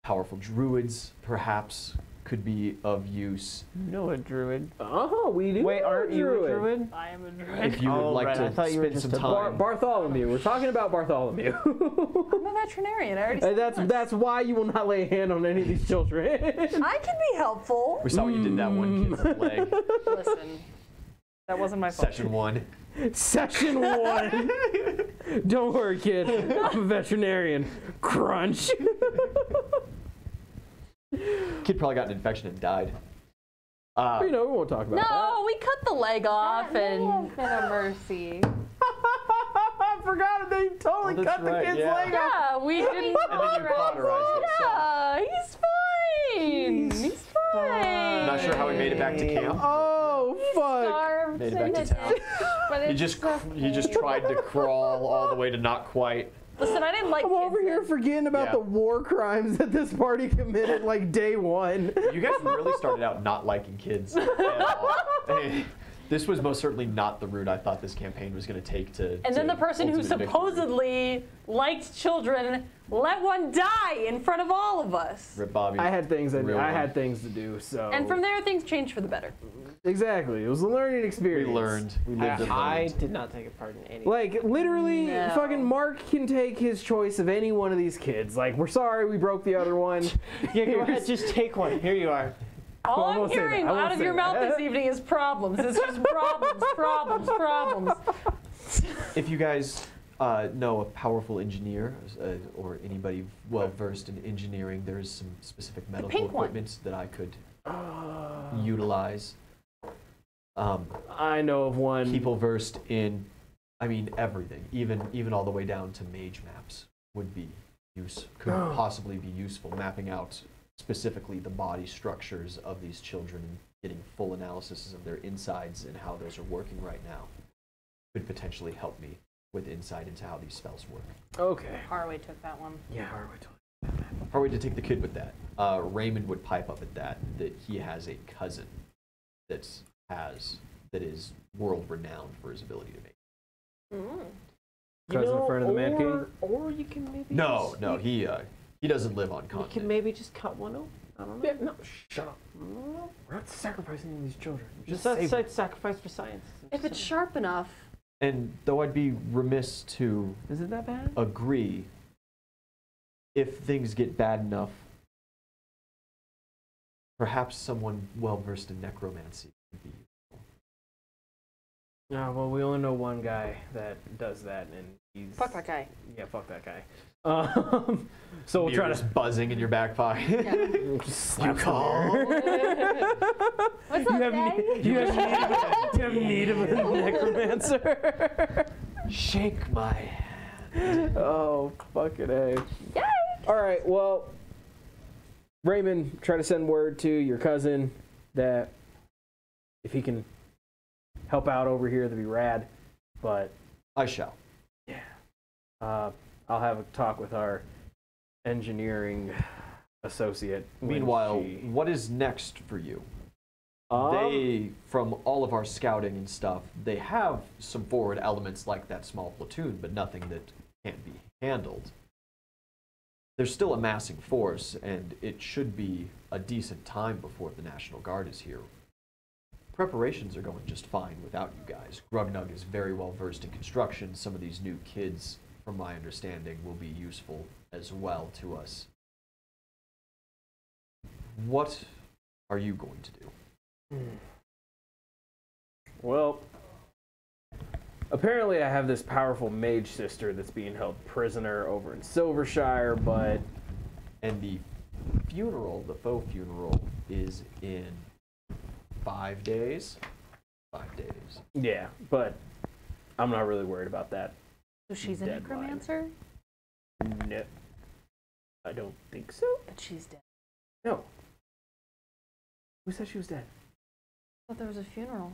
Powerful druids, perhaps, could be of use. You know a druid. Oh, we do. Wait, aren't you a druid? I am a druid. If you would Oh, like right, I to thought you were spend some just a time. Bartholomew. We're talking about Bartholomew. I'm a veterinarian. I already said that's why you will not lay a hand on any of these children. I can be helpful. We saw what you did that one kid's leg. Listen, that wasn't my fault. Session 1. Session 1. Don't worry, kid. I'm a veterinarian. Crunch. Kid probably got an infection and died. We won't talk about that. No, we cut the leg off That may and. have been a mercy. I forgot they totally Oh, that's cut the right, kid's yeah. leg off. Yeah, we didn't. And then you cauterized it. So Yeah, he's fine. He's fine. I'm not sure how he made it back to camp. Oh, fuck. Starved Made it back in to the town. ditch, but He it's just okay. tried to crawl all the way to not quite. Listen, I didn't like. I'm over kids here then. forgetting about Yeah. the war crimes that this party committed like day one. You guys really started out not liking kids at all. Hey, this was most certainly not the route I thought this campaign was going to take to. And then the person who ultimate victory. supposedly liked children let one die in front of all of us. Rip Bobby. I had things Real one. to do, so. And from there, things changed for the better. Exactly. It was a learning We experience. learned. We lived and I learned. did not take a part in any. Like, literally, No. fucking Mark can take his choice of any one of these kids. Like, we're sorry we broke the other one. Yeah, go ahead, just take one. Here you are. All I I'm won't say hearing that. I won't out of say your mouth that. this evening is problems. It's just problems, problems, problems. If you guys know a powerful engineer or anybody well versed in engineering, there's some specific medical pink one. equipment that I could utilize. I know of one. People versed in, I mean, everything, even all the way down to mage maps would be could possibly be useful. Mapping out specifically the body structures of these children and getting full analysis of their insides and how those are working right now could potentially help me with insight into how these spells work. Okay. Harway took that one. Yeah, Harway told How are we to take the kid with that? Raymond would pipe up at that he has a cousin that is world renowned for his ability to make. Cousin friend of the Man King? Or you can maybe. No, just, he doesn't live on You continent. can maybe just cut one open. I don't know. Yeah, no, shut up. We're not sacrificing these children. Just save them. sacrifice for science. If it's sharp enough. And though I'd be remiss to Is it that bad? agree, if things get bad enough, perhaps someone well versed in necromancy would be useful. No, well, we only know one guy that does that, and he's... Fuck that guy. Yeah, fuck that guy. So we'll try Beer's to... buzzing in your back pocket. You call? What's up, Daddy? You have need of a necromancer. Shake my hand. Oh, fucking A. Yay! All right, well, Raymond, try to send word to your cousin that if he can help out over here, that'd be rad. But I shall. I'll have a talk with our engineering associate. when Meanwhile, she- what is next for you? Um, They, from all of our scouting and stuff, they have some forward elements like that small platoon, but nothing that can't be handled. They're still amassing force, and it should be a decent time before the National Guard is here. Preparations are going just fine without you guys. Grugnug is very well versed in construction. Some of these new kids, from my understanding, will be useful as well to us. What are you going to do? Well, apparently I have this powerful mage sister that's being held prisoner over in Silvershire, but And the funeral, the faux funeral, is in 5 days. 5 days. yeah, but I'm not really worried about that. So she's a Deadline. necromancer? No, I don't think so. But she's dead. No. Who said she was dead? I thought there was a funeral.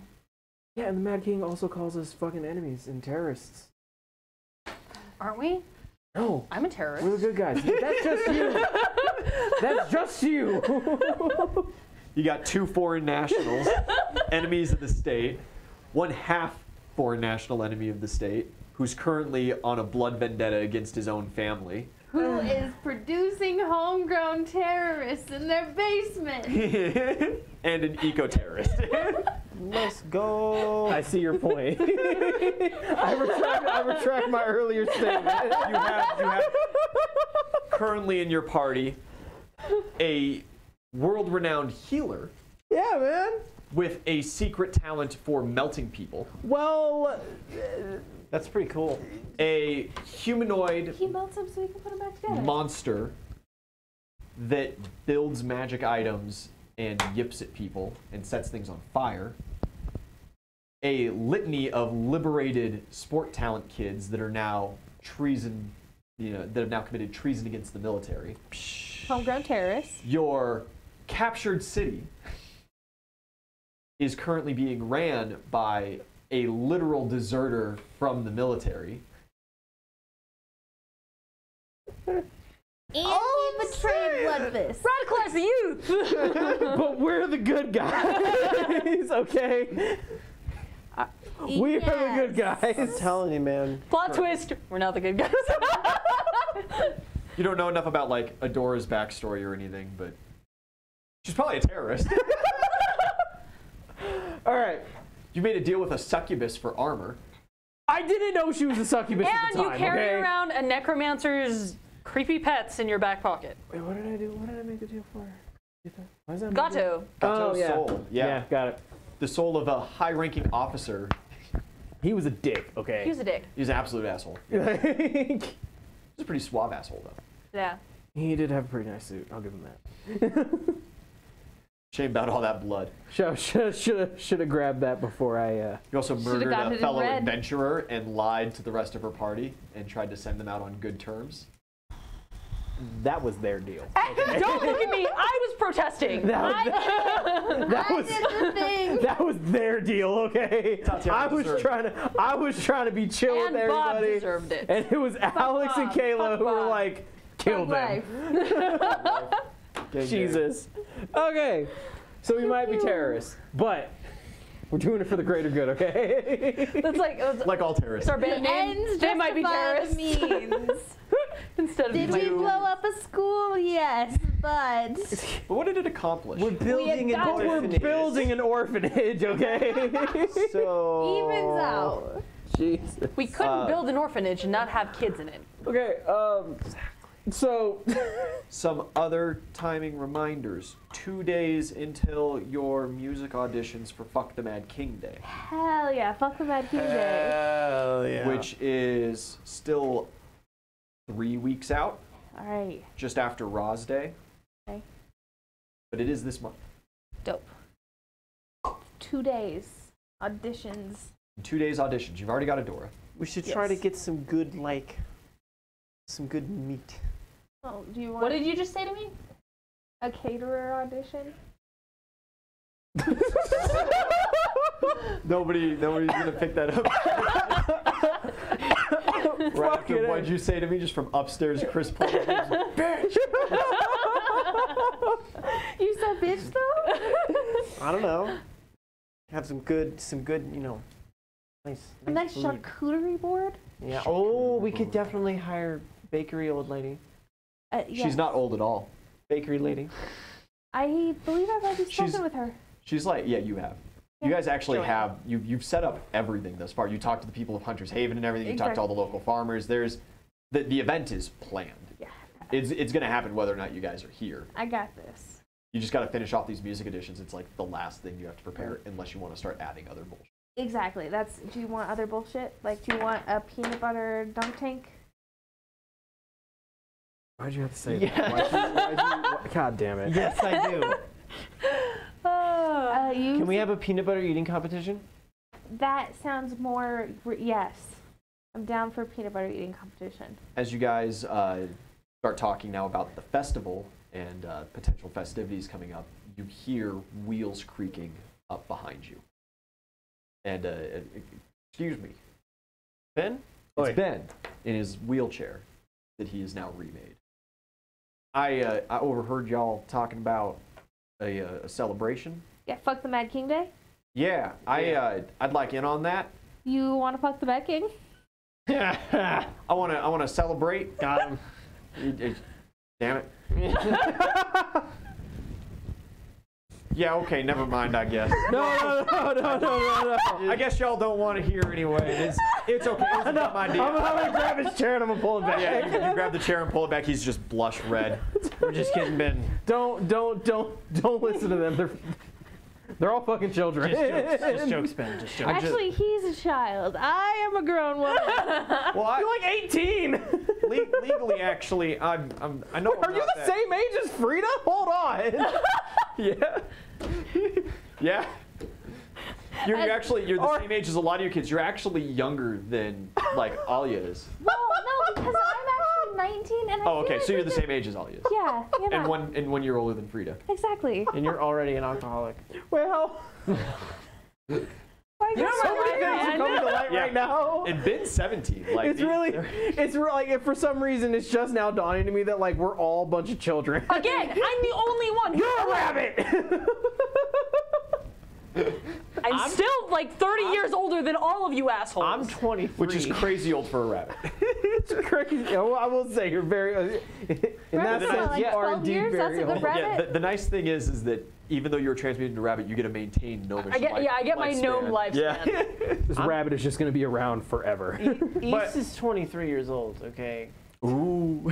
Yeah, and the Mad King also calls us fucking enemies and terrorists. Aren't we? No, I'm a terrorist. we're the good guys. That's just you. That's just you. You got 2 foreign nationals, enemies of the state, 1 half foreign national enemy of the state, who's currently on a blood vendetta against his own family. Who is producing homegrown terrorists in their basement? And an eco-terrorist. Let's go. I see your point. I retract my earlier statement. You have currently in your party a world-renowned healer Yeah, man. with a secret talent for melting people, Well, That's pretty cool. a humanoid He melts them so we can put them back together. monster that builds magic items and yips at people and sets things on fire, a litany of liberated sport talent kids that are now treason, that have now committed treason against the military. Homegrown terrorists. Your captured city is currently being ran by a literal deserter from the military. And we betrayed Bloodfist. Radicalize the youth! but we're the good guys, okay? We are the good I'm guys. telling you, man. Plot twist, we're not the good guys. You don't know enough about like Adora's backstory or anything, but she's probably a terrorist. All right. You made a deal with a succubus for armor. I didn't know she was a succubus at And the you time, carry okay? around a necromancer's creepy pets in your back pocket. Wait, what did I do? What did I make a deal for? Why is that? Gato. Gato's yeah. soul. Yeah, got it. The soul of a high-ranking officer. He was a dick, okay? He was a dick. He's an absolute asshole. he He's a pretty suave asshole, though. Yeah. did have a pretty nice suit. I'll give him that. Shame about all that blood. Should have grabbed that before I. You also Should've murdered gotten it a in fellow red. adventurer and lied to the rest of her party and tried to send them out on good terms. That was their deal. Don't look at me. I was protesting. That was I did the thing. that was their deal, okay? Tatiana I was deserved trying to be chill And with Bob everybody, deserved it. and it was Alex and Bob. Kayla Fuck who were Bob. like, kill them. Gang Jesus. Okay, so we might be terrorists, but we're doing it for the greater good, okay? That's like gang. Like all terrorists. it's our band name. Ends They might be justify the terrorists. means. Instead of Did we you. blow up a school? Yes, but But what did it accomplish? We're building an got- We're orphanage. building an orphanage, okay? So evens out. Jesus. We couldn't build an orphanage and not have kids in it. Okay, so Some other timing reminders. 2 days until your music auditions for Fuck the Mad King Day, Hell yeah, fuck the Mad King Day. Hell yeah. which is still 3 weeks out, All right. just after Roz Day. Okay. But it is this month. Dope. 2 days. Auditions. 2 days auditions. You've already got Adora. we should try to Yes. get some good some good meat. Oh, do you want What did you just say to me? a caterer audition? Nobody's gonna pick that up. Right after what'd you say to me just from upstairs, Chris Paul? Bitch! You said bitch though? I don't know. Have some good, nice A nice food. charcuterie board? Yeah. Oh, we could definitely hire bakery old lady. Yes. She's not old at all. Bakery lady. I believe I've already spoken She's- with her. She's like, yeah, you have. You Yeah. guys actually Joanne. have, you've set up everything thus far. You talked to the people of Hunter's Haven and everything. You talked to all the local farmers. There's, the event is planned. Yeah. It's going to happen whether or not you guys are here. I got this. You just got to finish off these music editions. It's like the last thing you have to prepare unless you want to start adding other bullshit. Exactly. Do you want other bullshit? Like, do you want a peanut butter dunk tank? why'd you have to say Yeah. that? God damn it. Yes, I do. You. Can we have a peanut butter eating competition? That sounds more. Yes. I'm down for a peanut butter eating competition. As you guys start talking now about the festival and potential festivities coming up, you hear wheels creaking up behind you. And excuse me, Ben? it's Oi. Ben in his wheelchair that he is now remade. I overheard y'all talking about a celebration. Yeah, fuck the Mad King Day. Yeah, I'd like in on that. You want to fuck the Mad King? I wanna celebrate. Got him. Damn it. Yeah, okay, never mind, I guess. No. I guess y'all don't want to hear anyway. It's okay. It was a dumb idea. I'm gonna grab his chair and I'm gonna pull it back. Yeah, you grab the chair and pull it back. He's just blush red. We're just kidding, Ben. Don't listen to them. They're all fucking children. Just jokes, Ben. Just jokes. Actually, he's a child. I am a grown woman. Well, You're like 18. legally, actually, I know. Are you the same age as Frida? Hold on. Yeah. Yeah. You're the same age as a lot of your kids. You're actually younger than like Alia is. Well, no, because I'm actually 19 and I Oh, okay. feel So you're like the same age as Alia is. Yeah, you know. And 1 year older than Frida. Exactly. And you're already an alcoholic. Well, Why you know so many things are coming to light Yeah. right now. And Ben's 17. Like It's like if for some reason it's just now dawning to me that like we're all a bunch of children. Again, I'm the only one. You're a rabbit. I'm still like 30 years older than all of you assholes. I'm 23. which is crazy old for a rabbit. It's crazy. Well, I will say you're very. In that Rabbits are sense, like you are 12 indeed years, very that's a good old. rabbit. Yeah, the nice thing is that even though you're transmuted into a rabbit, you get to maintain gnomish I get my gnome lifespan. Yeah. This rabbit is just going to be around forever. East is 23 years old, okay? Ooh.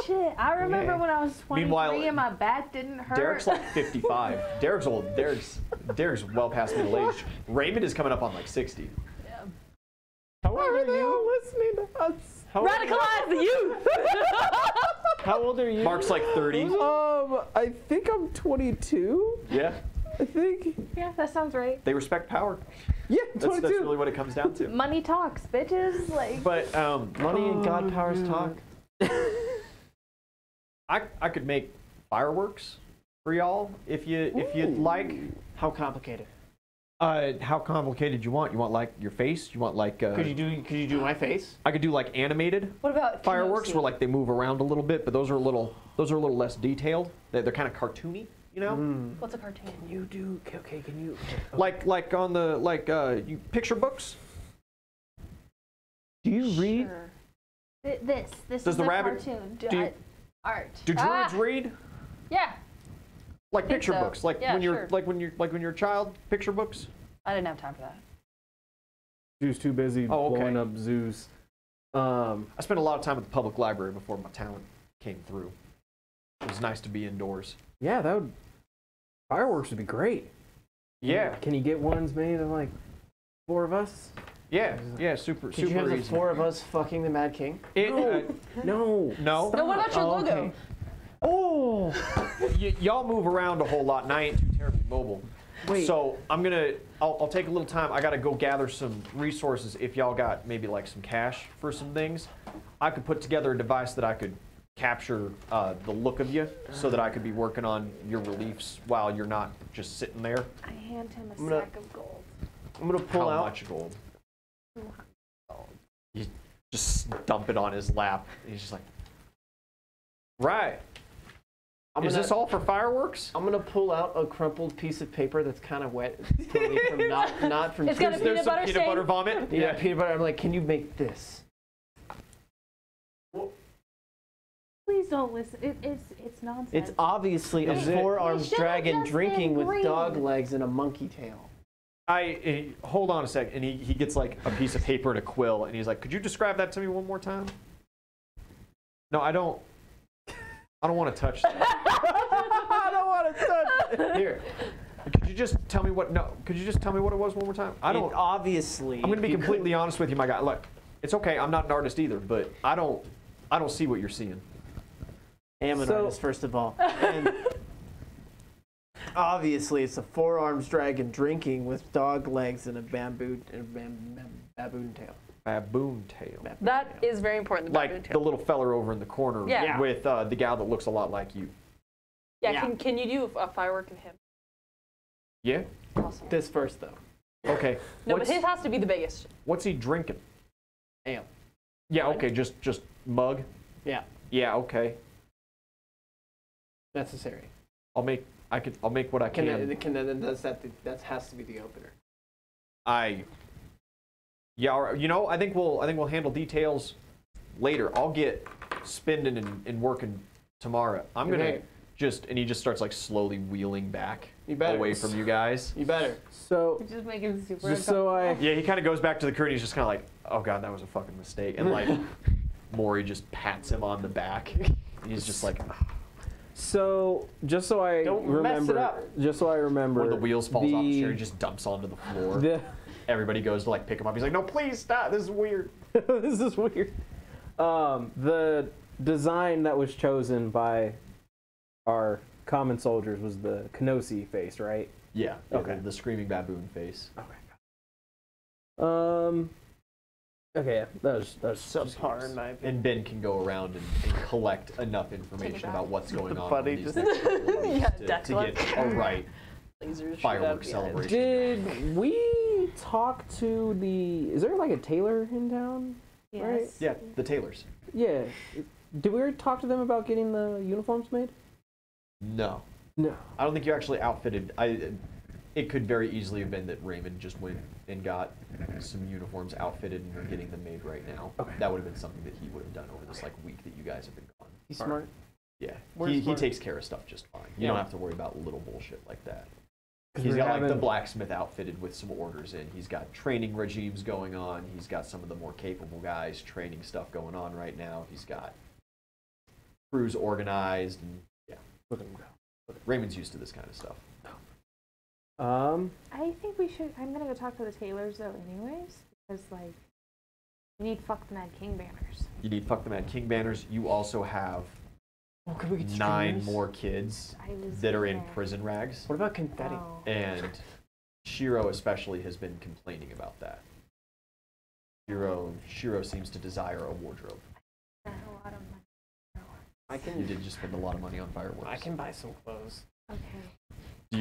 Shit, I remember Okay. when I was 23 Meanwhile, and my back didn't hurt. Derek's like 55. Derek's old. Derek's well past middle age. Raymond is coming up on like 60. How old are you? listening to us? Radicalize the youth. How old are you? Mark's like 30. I think I'm 22. Yeah. I think. Yeah, that sounds right. They respect power. Yeah, That's 22. really what it comes down to. Money talks, bitches. Like, But Money and God powers talk. I could make fireworks for y'all if you'd like. How complicated? How complicated you want? You want like your face? You want like Could you do my face? I could do like animated What about fireworks Kenosi? where like they move around a little bit, but those are a little less detailed. They're kind of cartoony, you know? What's a cartoon? You do. Okay, can you? Like on the you picture books. Do you read? Sure. this Does is the a rabbit- cartoon. do you- Art. Do druids read? Yeah, Like think picture so. books, like Yeah, when you're sure. like when you're a child, picture books. I didn't have time for that. Zeus too busy Oh, okay. blowing up Zeus. I spent a lot of time at the public library before my talent came through. It was nice to be indoors. Yeah, fireworks would be great. Yeah, Can you get ones made of like 4 of us? yeah, super Could you have super the easy. 4 of us fucking the Mad King? It, No. no, No, what about your Oh, logo? okay. Oh. y'all move around a whole lot, and I ain't too terribly mobile. Wait. So I'll take a little time. I gotta go gather some resources. If y'all got maybe like some cash for some things, I could put together a device that I could capture the look of you, so that I could be working on your reliefs while you're not just sitting there. I hand him a I'm gonna- sack of gold. I'm gonna pull How out. much gold? You just dump it on his lap. And he's just like, right. Is this all for fireworks? I'm gonna pull out a crumpled piece of paper that's kind of wet. It's totally from not from. It's got a Tuesday. peanut butter peanut stain? butter vomit. Yeah, peanut butter. I'm like, can you make this? Please don't listen. It's nonsense. It's obviously a Is it- four-armed It should've dragon just drinking been with green. dog legs and a monkey tail. Hold on a sec, and he gets like a piece of paper and a quill, and he's like, "Could you describe that to me one more time?" No, I don't want to touch that. I don't want to touch it. Here, Could you just tell me what? No, could you just tell me what it was one more time? I don't. It obviously. I'm gonna be you completely honest with you, my guy. Look, it's okay. I'm not an artist either, but I don't see what you're seeing. am an So- artist, first of all. And obviously, it's a four-armed dragon drinking with dog legs and a baboon tail. Baboon tail. Baboon That tail. is very important. The baboon Like the tail. little feller over in the corner Yeah. with the gal that looks a lot like you. Yeah, Yeah. can you do a firework in him? Yeah. Awesome. This first, though. Okay. No, but What's- his has to be the biggest. What's he drinking? Ale. Yeah, okay, just mug. Yeah, Yeah, okay. necessary. I'll make what I can. Then that has to be the opener. I think we'll handle details later. I'll get spending and working tomorrow. I'm gonna Okay. and he just starts like slowly wheeling back You better. away from you guys. You better. So, You're just making it super just so I. Yeah, he kind of goes back to the crew and he's just kind of like, oh god, that was a fucking mistake. And like, Maury just pats him on the back. He's just like, So, just so I Don't remember. mess it up. Just so I remember. when the wheels falls off the chair, he just dumps onto the floor. The, Everybody goes to like pick him up. He's like, no, please stop. This is weird. this is weird. The design that was chosen by our common soldiers was the Kenosi face, right? Yeah. Okay. The screaming baboon face. Okay. Okay, that was Subpar in my opinion. And Ben can go around and collect enough information bath. about what's going The on buddy in these just- next couple of weeks Yeah, to Declan. get a right Lasers shoot fireworks out behind. celebration. Did we talk to the? Is there like a tailor in town? Right? Yes. Yeah, the Taylors. Yeah. Did we already talk to them about getting the uniforms made? No. No. I don't think you actually outfitted. It could very easily have been that Raymond just went and got some uniforms outfitted and are getting them made right now. Okay. That would have been something that he would have done over this like week that you guys have been gone. He's smart. Yeah, We're he smart. takes care of stuff just fine. You Yeah. don't have to worry about little bullshit like that. 'Cause He's we're got like the having- blacksmith outfitted with some orders in. He's got training regimes going on. He's got some of the more capable guys training stuff going on right now. He's got crews organized and yeah. Look at them go. Raymond's used to this kind of stuff. I think we should. I'm gonna go talk to the tailors though, anyways, because like we need fuck the Mad King banners. You need Fuck the Mad King banners. You also have Oh, could we get 9 streamers? more kids I was that are in there. prison rags. What about confetti? Oh. And Shiro especially has been complaining about that. Shiro seems to desire a wardrobe. Spent a lot of money. I You can. did just spend a lot of money on fireworks. I can buy some clothes. Okay. Do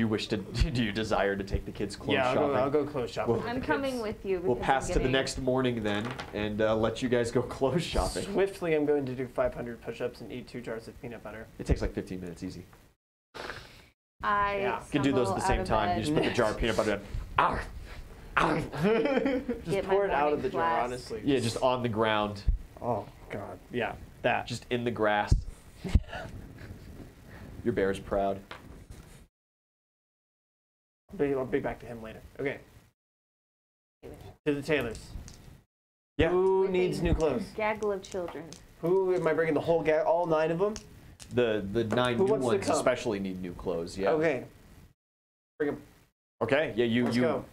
you desire to take the kids clothes Yeah, shopping? I'll go clothes shopping. Well, with I'm the coming kids. with you. We'll because pass I'm to the getting- next morning then, and let you guys go clothes shopping. Swiftly, I'm going to do 500 push-ups and eat 2 jars of peanut butter. It takes like 15 minutes, easy. I Yeah. You can do those at stumble the same out of time. You bed, just put the jar of peanut butter in. Argh! Argh! Just Get my pour it out of morning the jar, flask. honestly. Yeah, just on the ground, Oh God. Yeah. That. just in the grass. Your bear's proud. I'll be back to him later. Okay. To the tailors. Yeah. Who With needs a new clothes? Gaggle of children. Who am I bringing the whole gang? All 9 of them? The 9 Who new wants to ones come? especially need new clothes. Yeah. Okay. Bring them. Okay. Yeah. You Let's you go.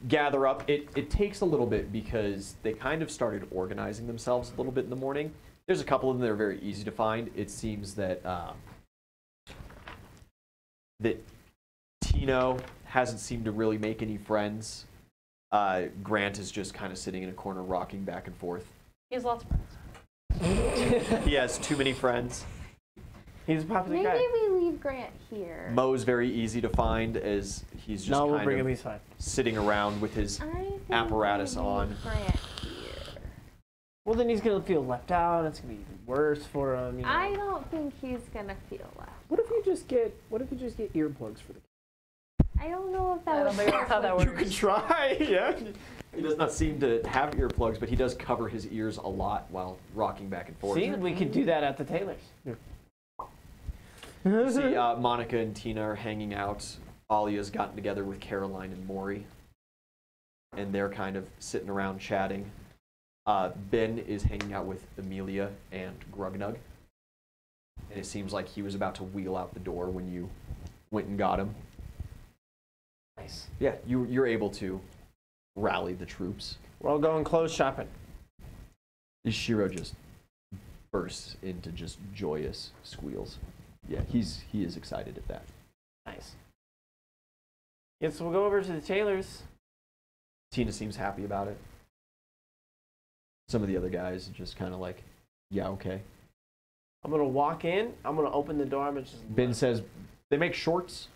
gather up. It takes a little bit because they kind of started organizing themselves a little bit in the morning. There's a couple of them that are very easy to find. It seems that that Tino hasn't seemed to really make any friends. Grant is just kind of sitting in a corner rocking back and forth. He has lots of friends. He has too many friends. He's a popular Maybe guy. we leave Grant here. Mo's very easy to find as he's just No, we'll kind bring of him. He's fine. sitting around with his I think apparatus we leave on. Grant here. Well, then he's gonna feel left out. It's gonna be even worse for him. You know? I don't think he's gonna feel left. What if you just get earplugs for the? I don't know if I that don't would think that's how that You works. can try, yeah. He does not seem to have earplugs, but he does cover his ears a lot while rocking back and forth. See, we could do that at the tailors. You see, Monica and Tina are hanging out. Alia's gotten together with Caroline and Maury, and they're kind of sitting around chatting. Ben is hanging out with Amelia and Grugnug, and it seems like he was about to wheel out the door when you went and got him. Nice. Yeah, you're able to rally the troops. We're all going clothes shopping. Shiro just bursts into just joyous squeals. Yeah, he is excited at that. Nice. Yes, we'll go over to the tailors. Tina seems happy about it. Some of the other guys are just kind of like, yeah, okay. I'm gonna walk in. I'm gonna open the door. I'm gonna just. Ben says they make shorts.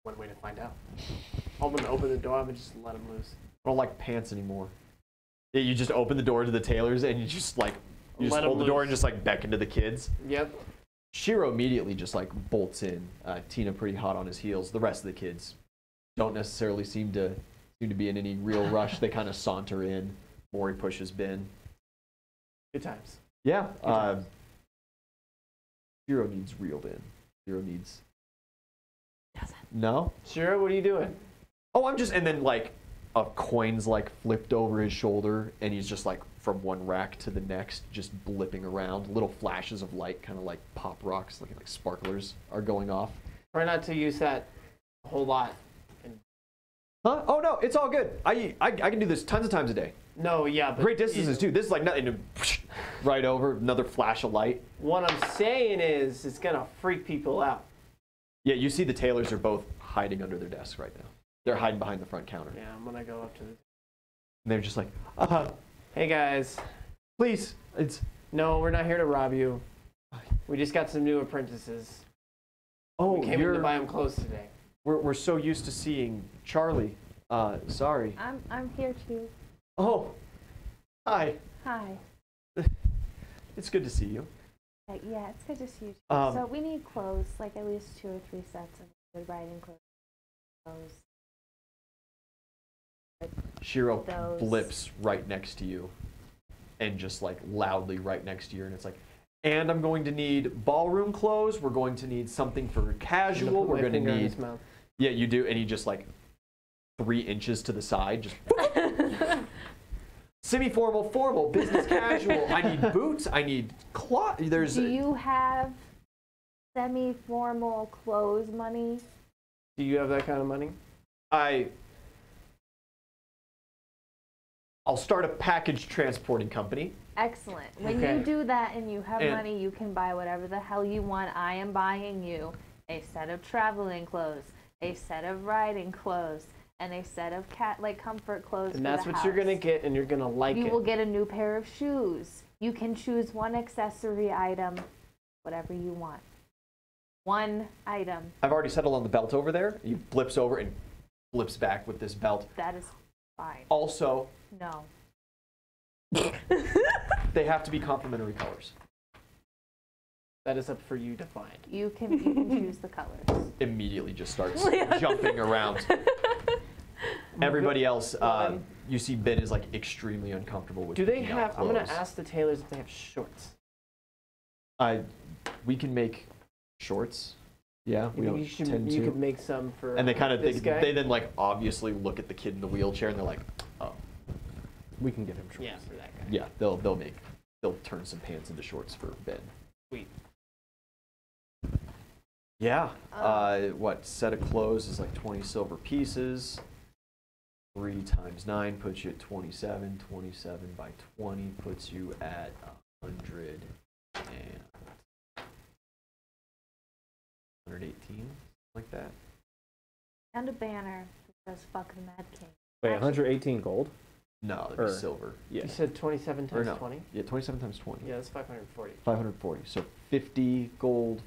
one way to find out. I'm gonna open the door and just let him loose. I don't like pants anymore. Yeah, you just open the door to the tailors and you just like hold the door and just like beckon to the kids. Yep. Shiro immediately just like bolts in. Tina pretty hot on his heels. The rest of the kids don't necessarily seem to be in any real rush. They kind of saunter in. Mori pushes Ben. Good times. Yeah. Good times. Shiro needs reeled in. Shiro needs. No? Sure, what are you doing? Oh, I'm just, and then like a coin's like flipped over his shoulder and he's just like from one rack to the next, just blipping around. Little flashes of light, kind of like pop rocks, like sparklers are going off. Try not to use that a whole lot. Huh? Oh no, it's all good. I can do this tons of times a day. No, yeah, but Great distances too. This is like nothing. Right over, another flash of light. What I'm saying is, it's gonna freak people out. Yeah, you see the tailors are both hiding under their desks right now. They're hiding behind the front counter. Yeah, I'm gonna go up to the. And they're just like, Hey guys. please, it's. No, we're not here to rob you. We just got some new apprentices. Oh, We came in to buy them clothes today. We're so used to seeing Charlie. Sorry. I'm here too. Oh, hi. Hi. It's good to see you. Yeah, it's good to see you too. Um, So we need clothes, like at least 2 or 3 sets of good riding clothes. Shiro Those. blips right next to you, and just like loudly right next to you, and it's like, and I'm going to need ballroom clothes. We're going to need something for casual. We're going to need. Yeah, you do, and he just like 3 inches to the side, just semi-formal, formal, business casual. I need boots. I need cloth. There's. Do you have semi-formal clothes money? Do you have that kind of money? I'll start a package transporting company. Excellent. When Okay. you do that and you have And- money, you can buy whatever the hell you want. I am buying you a set of traveling clothes, a set of riding clothes, and a set of comfort clothes. And for that's the what you're gonna house. get, and you're gonna like You it. will get a new pair of shoes. You can choose one accessory item, whatever you want. One item. I've already settled on the belt over there. He blips over and flips back with this belt. That is fine. Also, No. they have to be complementary colors. That is up for you to find. You can choose the colors. Immediately just starts jumping around. Everybody else, you see Ben is like extremely uncomfortable with. Do they picking out have? I'm gonna clothes. ask the tailors if they have shorts. We can make shorts. Yeah, we don't tend You to. could make some for. And they kind of this guy. they then like obviously look at the kid in the wheelchair and they're like, oh, We can get him shorts. Yeah, for that guy. yeah, they'll turn some pants into shorts for Ben. Sweet. Yeah. What set of clothes is like 20 silver pieces. 3 times 9 puts you at 27. 27 by 20 puts you at 100 and 118, like that. And a banner that says "Fuck the Mad King." Wait, 118 gold? No, that'd be Or- silver. Yeah. You said 27 Or times no. 20. Yeah, 27 times 20. Yeah, that's 540. 540. So 50 gold,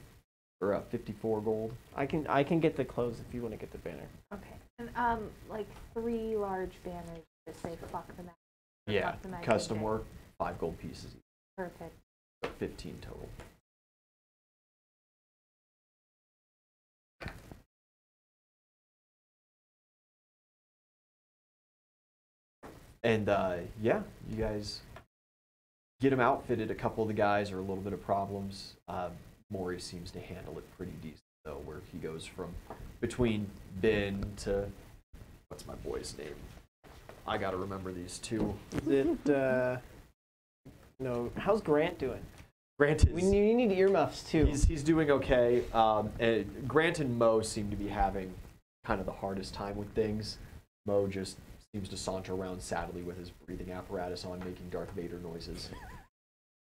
or 54 gold. I can get the clothes if you want to get the banner. Okay. And like 3 large banners that say "Fuck the Mad." Yeah, Fuck the Mad custom King. work, 5 gold pieces, Perfect. so 15 total. And yeah, you guys get him outfitted. A couple of the guys are a little bit of problems. Maury seems to handle it pretty decent though, where he goes from between Ben to what's my boy's name? I gotta remember these two. Is it? No. How's Grant doing? Grant is. We need earmuffs too. He's doing okay. And Grant and Mo seem to be having kind of the hardest time with things. Mo just seems to saunter around sadly with his breathing apparatus on, making Darth Vader noises.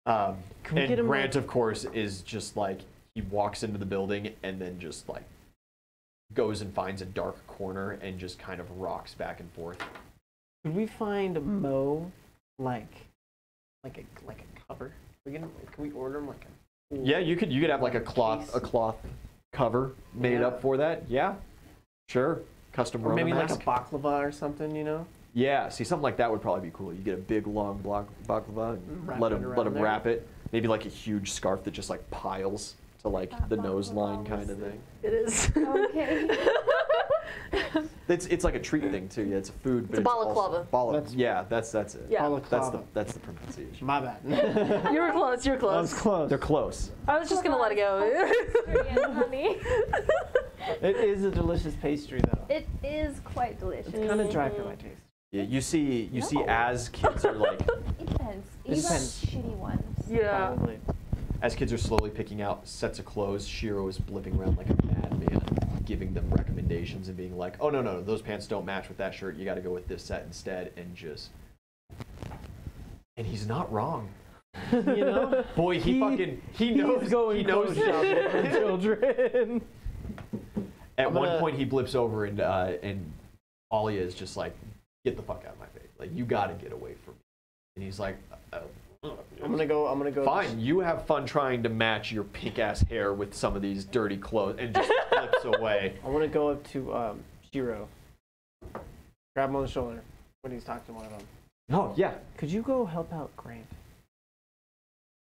Can we And get him Grant, of course, is just like, he walks into the building and then just like goes and finds a dark corner and just kind of rocks back and forth. Could we find Mo like a cover? Can we order him like a? Yeah, you could have like a cloth cover made Yeah. up for that. Yeah. Sure. Custom Or Rona maybe like a mask. baklava or something, you know? Yeah, see, something like that would probably be cool. You get a big, long baklava and Wrap let it him around there. wrap it. Maybe like a huge scarf that just like piles to like That the nose baklava line was kind of sick. thing. It is. Okay. It's like a treat thing too. Yeah, it's a food, but It's a also- balaclava. that's it. Yeah. That's the pronunciation. My bad. You were close. You were That was close. close. They're close. I was just gonna let it go. And honey. It is a delicious pastry, though. It is quite delicious. It's kind of dry for my taste. Yeah, you see No. as kids are like It depends. It You got depends. shitty ones. Yeah. Probably. as kids are slowly picking out sets of clothes, Shiro is blipping around like a madman, giving them recommendations and being like, "Oh no, those pants don't match with that shirt. You got to go with this set instead." And he's not wrong. You know? Boy, he knows. He's going he knows. clothes shopping for children. At I'm one gonna- point, he blips over and Alia is just like, "Get the fuck out of my face! Like, you got to get away from me." And he's like, I'm gonna go. "Fine, you have fun trying to match your pink ass hair with some of these dirty clothes," and just flips away. I want to go up to Shiro. Grab him on the shoulder when he's talking to one of them. Oh yeah, Could you go help out Grant?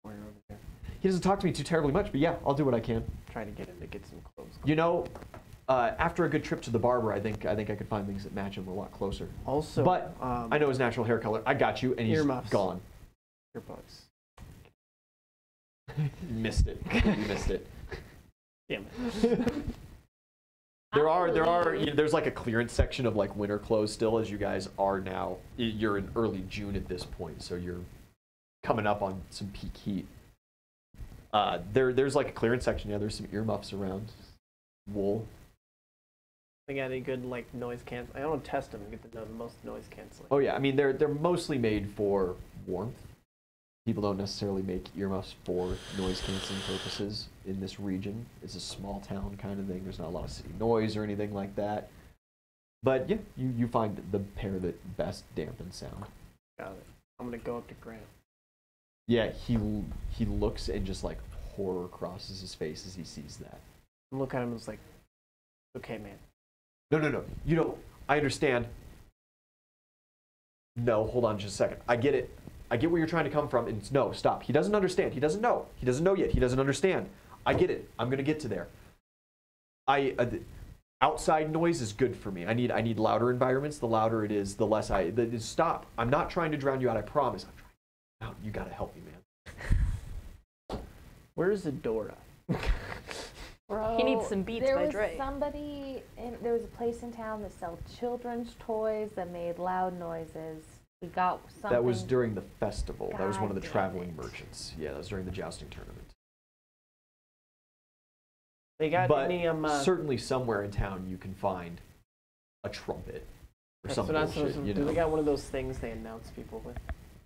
While you're over there. he doesn't talk to me too terribly much, but yeah, I'll do what I can. Try to get him to get some clothes. You know, after a good trip to the barber, I think I could find things that match him a lot closer. Also, But I know his natural hair color. I got you, and he's Earmuffs. gone. earbuds. You missed it. You missed it. Damn it. There's like a clearance section of like winter clothes still, as you guys are now. You're in early June at this point, so you're coming up on some peak heat. There's like a clearance section. Yeah, there's some earmuffs around, wool. They got any good like noise cancel? I don't test them and get the most noise canceling. Oh yeah, I mean they're mostly made for warmth. People don't necessarily make earmuffs for noise canceling purposes in this region. It's a small town kind of thing. There's not a lot of city noise or anything like that. But yeah, you find the pair that best dampen sound. Got it. I'm gonna go up to Grant. Yeah, he looks and just like horror crosses his face as he sees that. And look at him and it's like, okay, man. No. You know, I understand. No, hold on just a second. I get it. I get where you're trying to come from. And no, stop. He doesn't understand. He doesn't know. He doesn't know yet. He doesn't understand. I get it. I'm gonna get to there. Outside noise is good for me. I need louder environments. The louder it is, the less stop. I'm not trying to drown you out. I promise. I'm trying. You gotta help me, man. Where's Adora? Bro, He needs some Beats there by was Dre. there was a place in town that sold children's toys that made loud noises. We got something. That was during the festival. That was one of the God damn traveling it. merchants. Yeah, that was during the jousting tournament. They got But any certainly somewhere in town you can find a trumpet or that's some what I was bullshit. supposed to You do. know? They got one of those things they announce people with.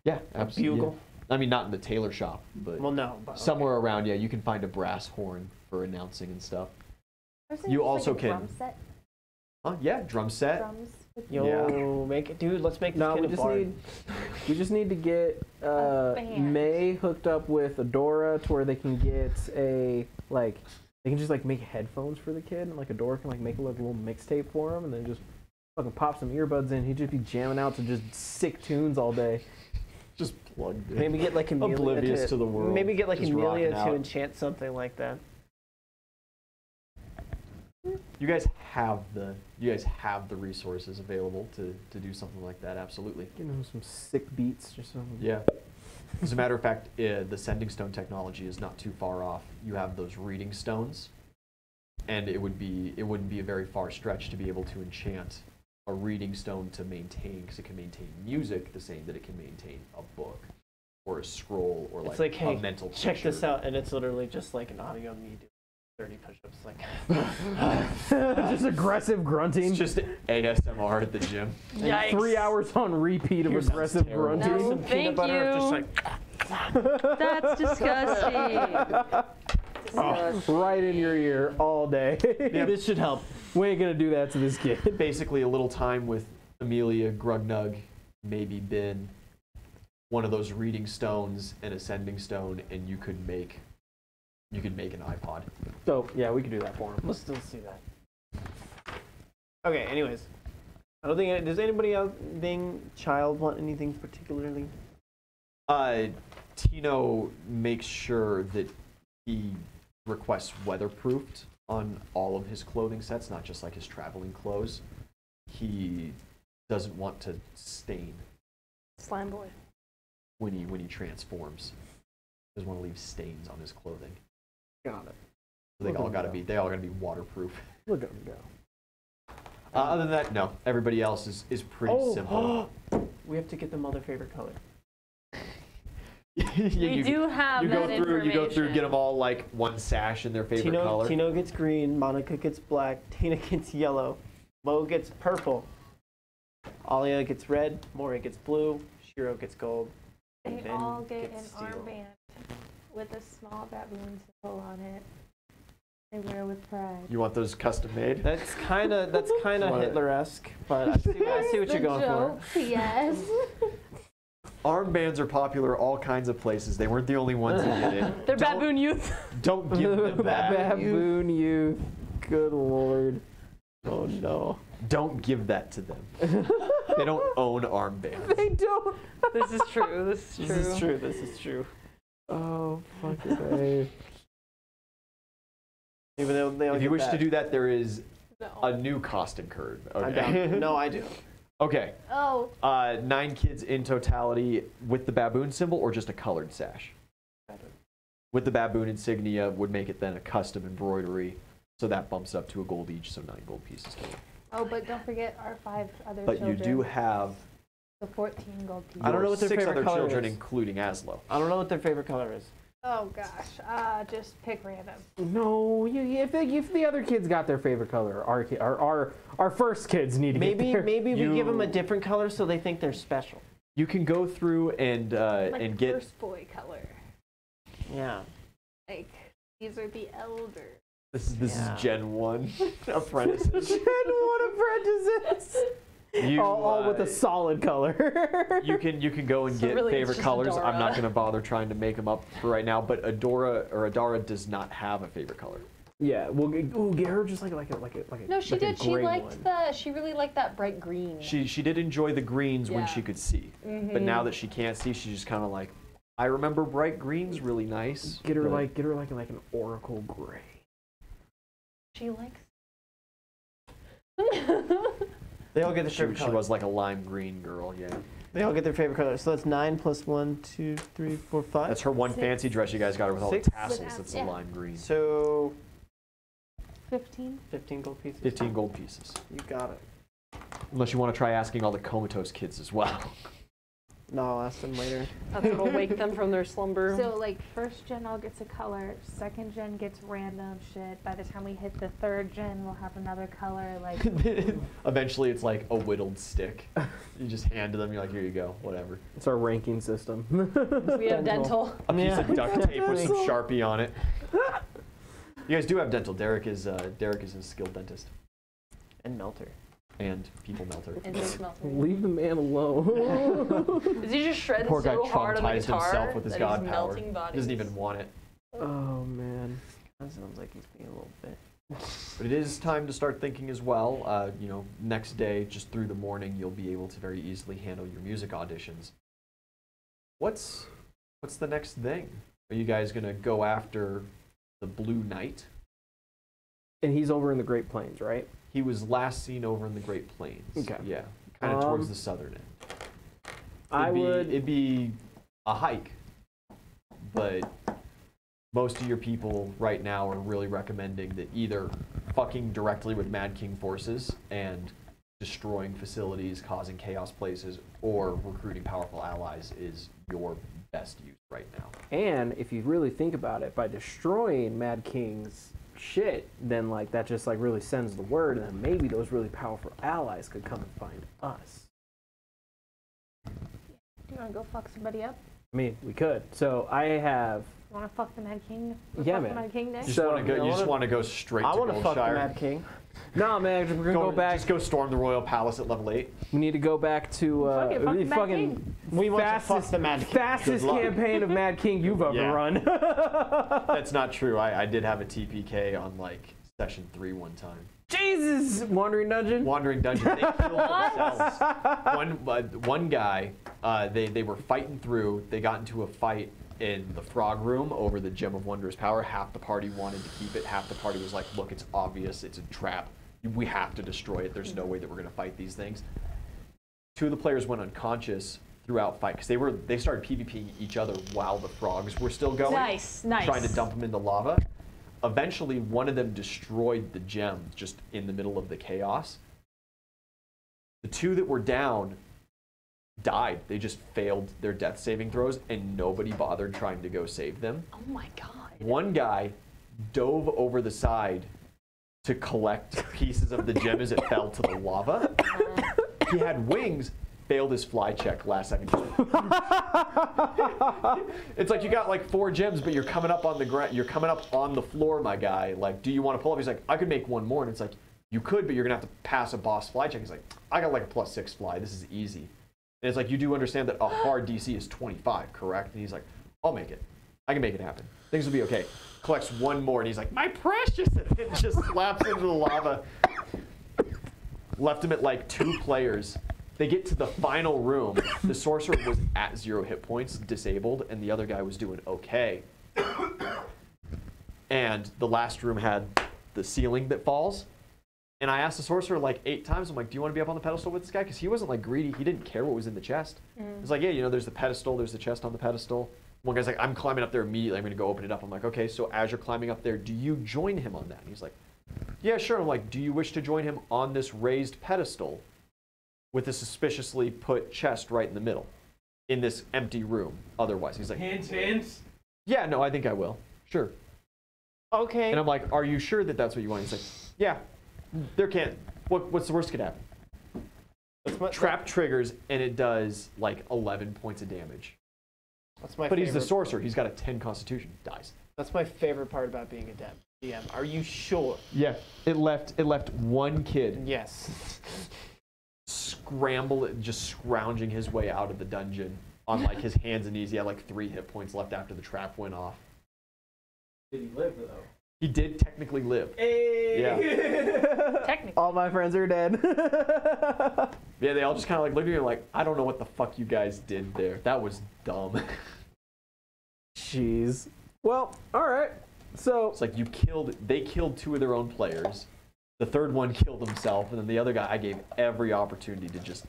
Yeah, absolutely. Bugle. I mean, not in the tailor shop, but Well, no, but somewhere around. Yeah, you can find a brass horn for announcing and stuff. I was thinking you just also like a can- drum set. Huh? Yeah, drum set. Drums with Yo, make it, dude. Let's make this No, kid we a just bard. need to get band. May hooked up with Adora to where they can get they can just like make headphones for the kid, and like Adora can like make a little mixtape for him, and then just fucking pop some earbuds in. He'd just be jamming out to just sick tunes all day. Just plugged in. Maybe get like Amelia Oblivious to the world, Maybe get like just Amelia rocking to out. enchant something like that. You guys have the resources available to do something like that. Absolutely. You know, some sick beats, just some. Yeah. As a matter of fact, the sending stone technology is not too far off. You have those reading stones, and it wouldn't be a very far stretch to be able to enchant a reading stone to maintain, because it can maintain music the same that it can maintain a book or a scroll or It's like, hey, a mental check picture. this out, and it's literally just like an audio of me doing 30 push-ups, like. Just aggressive grunting. It's just ASMR at the gym. Yikes. 3 hours on repeat of Yours sounds aggressive terrible. grunting. No. Some peanut Thank butter, you. just like. That's disgusting. Right in your ear all day. Yeah. This should help. We ain't gonna do that to this kid. Basically, a little time with Amelia, Grugnug, maybe Ben, one of those reading stones and a sending stone, and you could make an iPod. So yeah, we could do that for him. Let's still see that. Okay. Anyways, I don't think. Does anybody else child want anything particularly? Tino makes sure that he requests weatherproofed on all of his clothing sets, not just like his traveling clothes. He doesn't want to stain Slime boy. when he transforms. Doesn't want to leave stains on his clothing. Got it. So they all gotta be waterproof. Look at him go. Other than that, no. Everybody else is pretty simple. We have to get them all their favorite color. We do have you that go through, information. get them all like one sash in their favorite color. Tino gets green, Monica gets black, Tina gets yellow, Mo gets purple, Alia gets red, Mori gets blue, Shiro gets gold. and They Ben all get an gets steel. armband with a small baboon symbol on it. They wear with pride. You want those custom made? That's kind of What? Hitler-esque, but I see what you're going for. Yes. Armbands are popular all kinds of places. They weren't the only ones that did it. They're baboon youth. Don't give them that. Baboon youth. Good lord. Oh no. Don't give that to them. They don't own armbands. They don't. This is true. This is true. This is true. This is true. Oh, fucking A. Even though they don't If you get wish that. to do that, there is No. a new cost incurred. I Okay. don't. No, I do. Okay. Oh, 9 kids in totality with the baboon symbol or just a colored sash? With the baboon insignia would make it then a custom embroidery. So that bumps up to a gold each, so 9 gold pieces total. oh, but don't forget our 5 other But children. you do have So 14 gold pieces. I don't know what their 6 favorite other color children, is. including Aslo. I don't know what their favorite color is. Oh gosh, just pick random. No, if the other kids got their favorite color, our first kids need to get Maybe their... maybe we You- give them a different color so they think they're special. You can go through and Like get. first boy color. Yeah. Like these are the elders. This Yeah. is Gen 1 apprentices. Gen 1 apprentices. You, all with a solid color. you can go and So get really it's favorite just colors. I'm not Adara. going to bother trying to make them up for right now. But Adara does not have a favorite color. Yeah, we'll get her just like a No, she like a did. She gray liked one. She really liked that bright green. She did enjoy the greens when Yeah. she could see, but now that she can't see, she's just kind of like, I remember bright greens really nice. Get her but like an oracle gray. She likes. They all get their she, favorite she color. was like a lime green girl. Yeah, They all get their favorite color. So that's 9 plus 1, 2, 3, 4, 5. that's her one 6. fancy dress you guys got her with all the 6. tassels. That's Yeah. a lime green. So 15. 15 gold pieces. 15 gold pieces. You got it. Unless you want to try asking all the comatose kids as well. No, I'll ask them later. That's what'll wake them from their slumber. So like first gen all gets a color, second gen gets random shit. By the time we hit the third gen, we'll have another color. Like Eventually, it's like a whittled stick. You just hand to them. You're like, here you go, whatever. It's our ranking system. we have dental. A piece of duct tape with some Dental. Sharpie on it. You guys do have dental. Derek is a skilled dentist And Melter. and people melter. And just melted. Leave the man alone. Is he just shredded Poor guy so hard on the traumatized guitar himself with his that god he's power. melting bodies? He doesn't even want it. Oh man. That sounds like he's being a little bit. But it is time to start thinking as well. Next day, just through the morning, you'll be able to very easily handle your music auditions. What's the next thing? Are you guys gonna go after the Blue Knight? And he's over in the Great Plains, right? He was last seen over in the Great Plains. Okay. Yeah, kind of towards the southern end. It'd be a hike, but most of your people right now are really recommending that either fucking directly with Mad King forces and destroying facilities, causing chaos places, or recruiting powerful allies is your best use right now. And if you really think about it, by destroying Mad King's shit, then like that just like really sends the word, and then maybe those really powerful allies could come and find us. you wanna go fuck somebody up? I mean, we could. So I have. Wanna fuck the Mad King? Yeah, fuck man. The Mad King next? You So- just want to go straight I to want to fuck the Goldshire. Mad King. No, man, we're gonna go back. Just go storm the royal palace at level 8. We need to go back to Fuck it, fuck the Mad King. We want to fuck fastest, the Mad King. fastest Good luck. campaign of Mad King you've ever Yeah. run. That's not true. I did have a TPK on like session 3 one time. Jesus! Wandering dungeon? Wandering dungeon. They killed themselves. One guy, they were fighting through. They got into a fight in the frog room over the Gem of Wondrous Power. Half the party wanted to keep it. Half the party was like, look, it's obvious. It's a trap. We have to destroy it. There's no way that we're going to fight these things. 2 of the players went unconscious throughout fight because they started PvPing each other while the frogs were still going. Nice. Trying to dump them into lava. Eventually, one of them destroyed the gem just in the middle of the chaos. The 2 that were down died. They just failed their death saving throws, and nobody bothered trying to go save them. Oh my god. One guy dove over the side to collect pieces of the gem as it fell to the lava. He had wings. Failed his fly check last second. It's like you got like 4 gems, but you're coming up on the ground. You're coming up on the floor, my guy. Like, do you want to pull up? He's like, I could make 1 more, and it's like, you could, but you're gonna have to pass a boss fly check. He's like, I got like a +6 fly. This is easy. And it's like, you do understand that a hard DC is 25, correct? And he's like, I'll make it. I can make it happen. Things will be okay. Collects 1 more, and he's like, my precious, and it just slaps into the lava. Left him at like 2 players. They get to the final room. The sorcerer was at 0 hit points, disabled, and the other guy was doing okay. And the last room had the ceiling that falls. And I asked the sorcerer like 8 times, I'm like, do you want to be up on the pedestal with this guy? Because he wasn't like greedy. He didn't care what was in the chest. It's like, yeah, you know, there's the pedestal, there's the chest on the pedestal. One guy's like, I'm climbing up there immediately. I'm going to go open it up. I'm like, okay, so as you're climbing up there, do you join him on that? And he's like, yeah, sure. I'm like, do you wish to join him on this raised pedestal with a suspiciously put chest right in the middle in this empty room otherwise? He's like, Hints. yeah, no, I think I will. Sure. Okay. And I'm like, are you sure that that's what you want? He's like, yeah, there can't. What's the worst that could happen? Trap triggers, and it does like 11 points of damage. That's my But favorite. he's the sorcerer. He's got a 10 constitution. Dies. That's my favorite part about being a DM. Are you sure? Yeah. It left 1 kid Yes. just scrounging his way out of the dungeon on like his hands and knees. He had like 3 hit points left after the trap went off. Did he live though? He did technically live. Hey. Yeah. Technically. All my friends are dead. Yeah, they all just kind of like looked at me like, I don't know what the fuck you guys did there. That was dumb. Jeez. Well, all right. So It's like they killed 2 of their own players. The 3rd one killed himself, and then the other guy, I gave every opportunity to just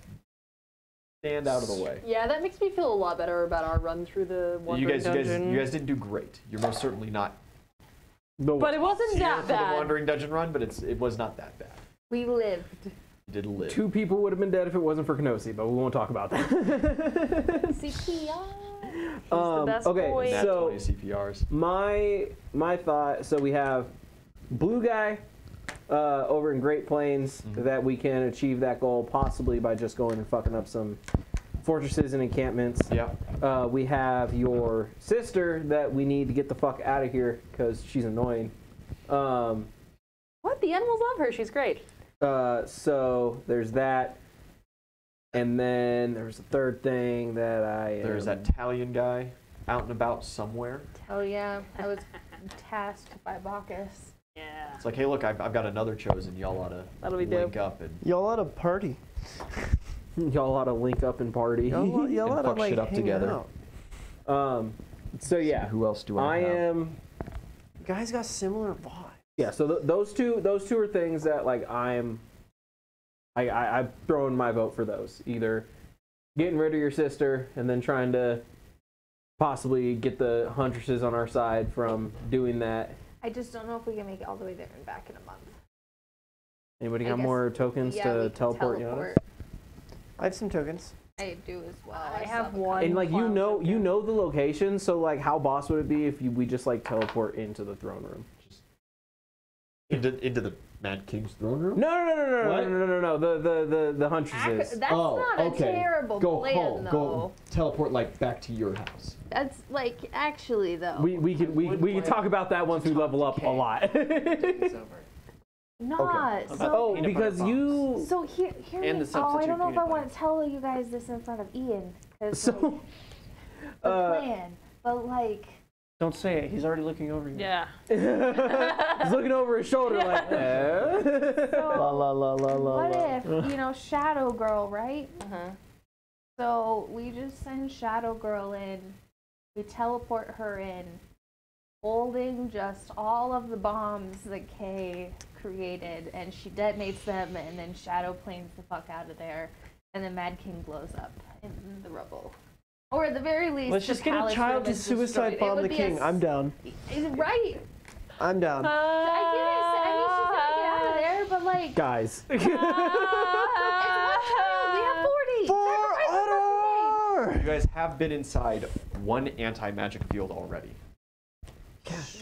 stand out of the way. Yeah, that makes me feel a lot better about our run through the Wandering Dungeon. You guys didn't do great. You're most certainly not But it wasn't here that for the bad. Wandering Dungeon run, but it was not that bad. We lived. You did live. 2 people would have been dead if it wasn't for Kenosi, but we won't talk about that. CPR. the best okay, boy. Nat so 20 CPRs. my thought. So we have blue guy over in Great Plains that we can achieve that goal possibly by just going and fucking up some fortresses and encampments. Yeah. We have your sister that we need to get the fuck out of here because she's annoying. What? The animals love her. She's great. So there's that. And then there's a third thing that There's that Italian guy out and about somewhere. Oh yeah, I was tasked by Bacchus. Yeah. It's like, hey, look, I've got another chosen. Y'all ought to That'll be link dope. up and Y'all at a party. y'all ought to link up and party. Y'all and ought to fuck like shit up hang together. out. So yeah, who else do I I have? am. You guys got similar vibes. Yeah, so those two are things that like I'm throwing my vote for those. Either getting rid of your sister and then trying to possibly get the huntresses on our side from doing that. I just don't know if we can make it all the way there and back in a month. Anybody I got guess- more tokens Yeah, we to can teleport you? I have some tokens. I do as well. I still have a one. And like clown token. you know the location, so like how boss would it be if we just like teleport into the throne room? Into the Mad King's throne room? No, What? no. The huntresses. That's not a terrible plan, though. Go teleport like back to your house. That's like actually though. We can talk about that once we level up a lot. It's over. Not Okay. so. Oh, Peanut because butter you. So hear And me. the Oh, I substitute don't know if I peanut want to tell you guys this in front of Ian. 'Cause, So, like, the plan, but like Don't say it. He's already looking over you. Yeah. He's looking over his shoulder like, La la la la la. What la. if, Shadow Girl, right? Uh-huh. So we just send Shadow Girl in, we teleport her in, holding just all of the bombs that Kay created, and she detonates them, and then Shadow planes the fuck out of there, and then Mad King blows up in the rubble. Or at the very least, Let's just get a child to suicide bomb the king. I'm down. Right. I'm down. I get it. I mean, she's gotta get out of there, but like, guys. it's one child. We have 40. For honor! You guys have been inside one anti-magic field already.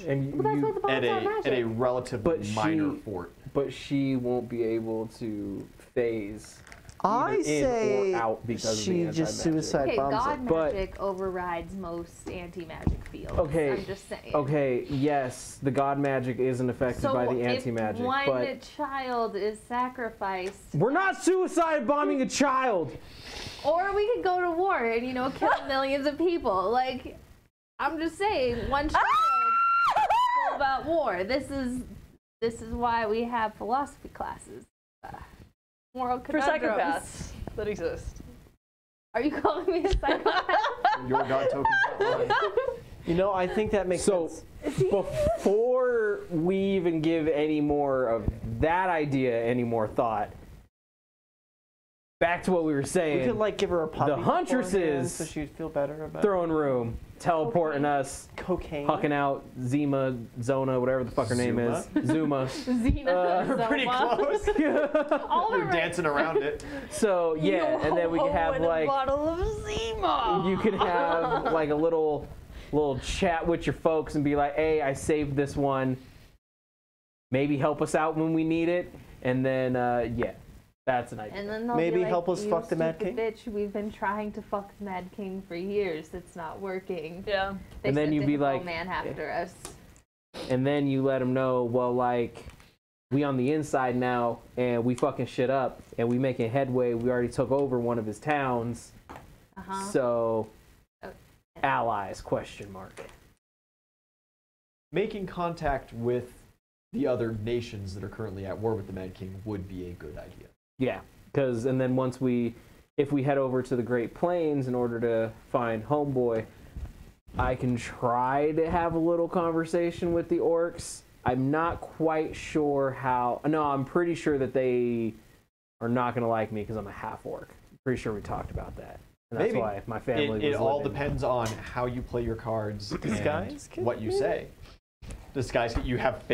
And Well, that's why the bombs At are magic. a relatively But minor she- fort. But she won't be able to phase I either in say or out because she of the just anti-magic. suicide Okay, bombs God it. But- magic overrides most anti-magic fields. Okay, I'm just saying. Okay, yes, the god magic isn't affected So by the if anti-magic, one but child is sacrificed, we're not suicide bombing a child. or we could go to war and kill millions of people. Like, I'm just saying, one child is all about war. This is why we have philosophy classes. Moral For conundrums. psychopaths that exist. Are you calling me a psychopath? Your god token's not lying. I think that makes So sense. before we even give any more of that idea any more thought, back to what we were We saying. could give her a puppy. Huntresses- beforehand so she'd feel better about throne room, teleporting us, cocaine. hucking out Zima, Zona, whatever the fuck her name is. Zuma. Xena, We're pretty Zoma. close. All They're of them. dancing around it. So yeah, and then we could have and a like bottle of Zima. you could have like a little chat with your folks and be like, hey, I saved this one. Maybe help us out when we need it. And then yeah, that's an idea. And then they'll Maybe be like, help us "You fuck the Mad stupid King?" Bitch, we've been trying to fuck the Mad King for years. It's not working. Yeah. They And then sent you'd a be hippo like- man after us. And then you let them know, well, like, we on the inside now, and we fucking shit up, and we making headway. We already took over one of his towns, Uh-huh. so Oh. allies? Question mark. Making contact with the other nations that are currently at war with the Mad King would be a good idea. Yeah, because and then if we head over to the Great Plains in order to find Homeboy, I can try to have a little conversation with the orcs. I'm not quite sure how. No, I'm pretty sure that they are not going to like me because I'm a half orc. I'm pretty sure we talked about that. And that's Maybe. why my family It was all living. depends on how you play your cards Disguise and kit? what you say. Disguise kit, you have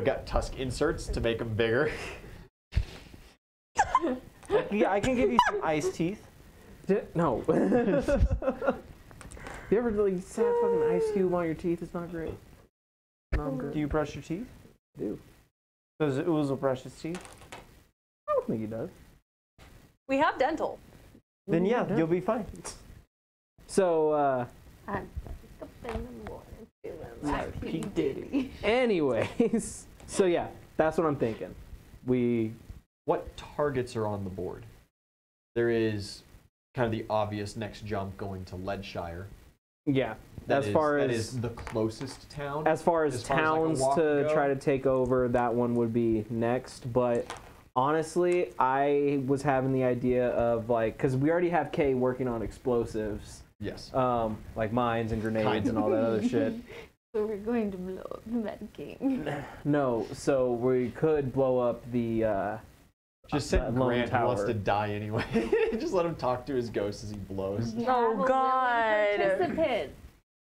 got tusk inserts to make them bigger. Yeah, I can give you some ice teeth. No. You ever like sat fucking ice cube on your teeth? It's not great. Not great. Do you brush your teeth? I do. Does Oozle brush his teeth? I don't think he does. We have dental. Then yeah, you'll be fine. So, I'm up in the morning feeling like like P. P. Diddy. anyways, so yeah, that's what I'm thinking. What targets are on the board? There is kind of the obvious next jump going to Leadshire. Yeah, That as is- far that as is the closest town. as far as as far as, like, a towns walk to go. try to take over, that one would be next. But honestly, I was having the idea of like, because we already have Kay working on explosives, Yes. like mines and grenades Kind and all that other shit. So we're going to blow up the Mad King. No, so we could blow up the. Just that send lone Grant who wants tower. to die anyway. Just let him talk to his ghost as he blows. Have Oh, a willing God. participant.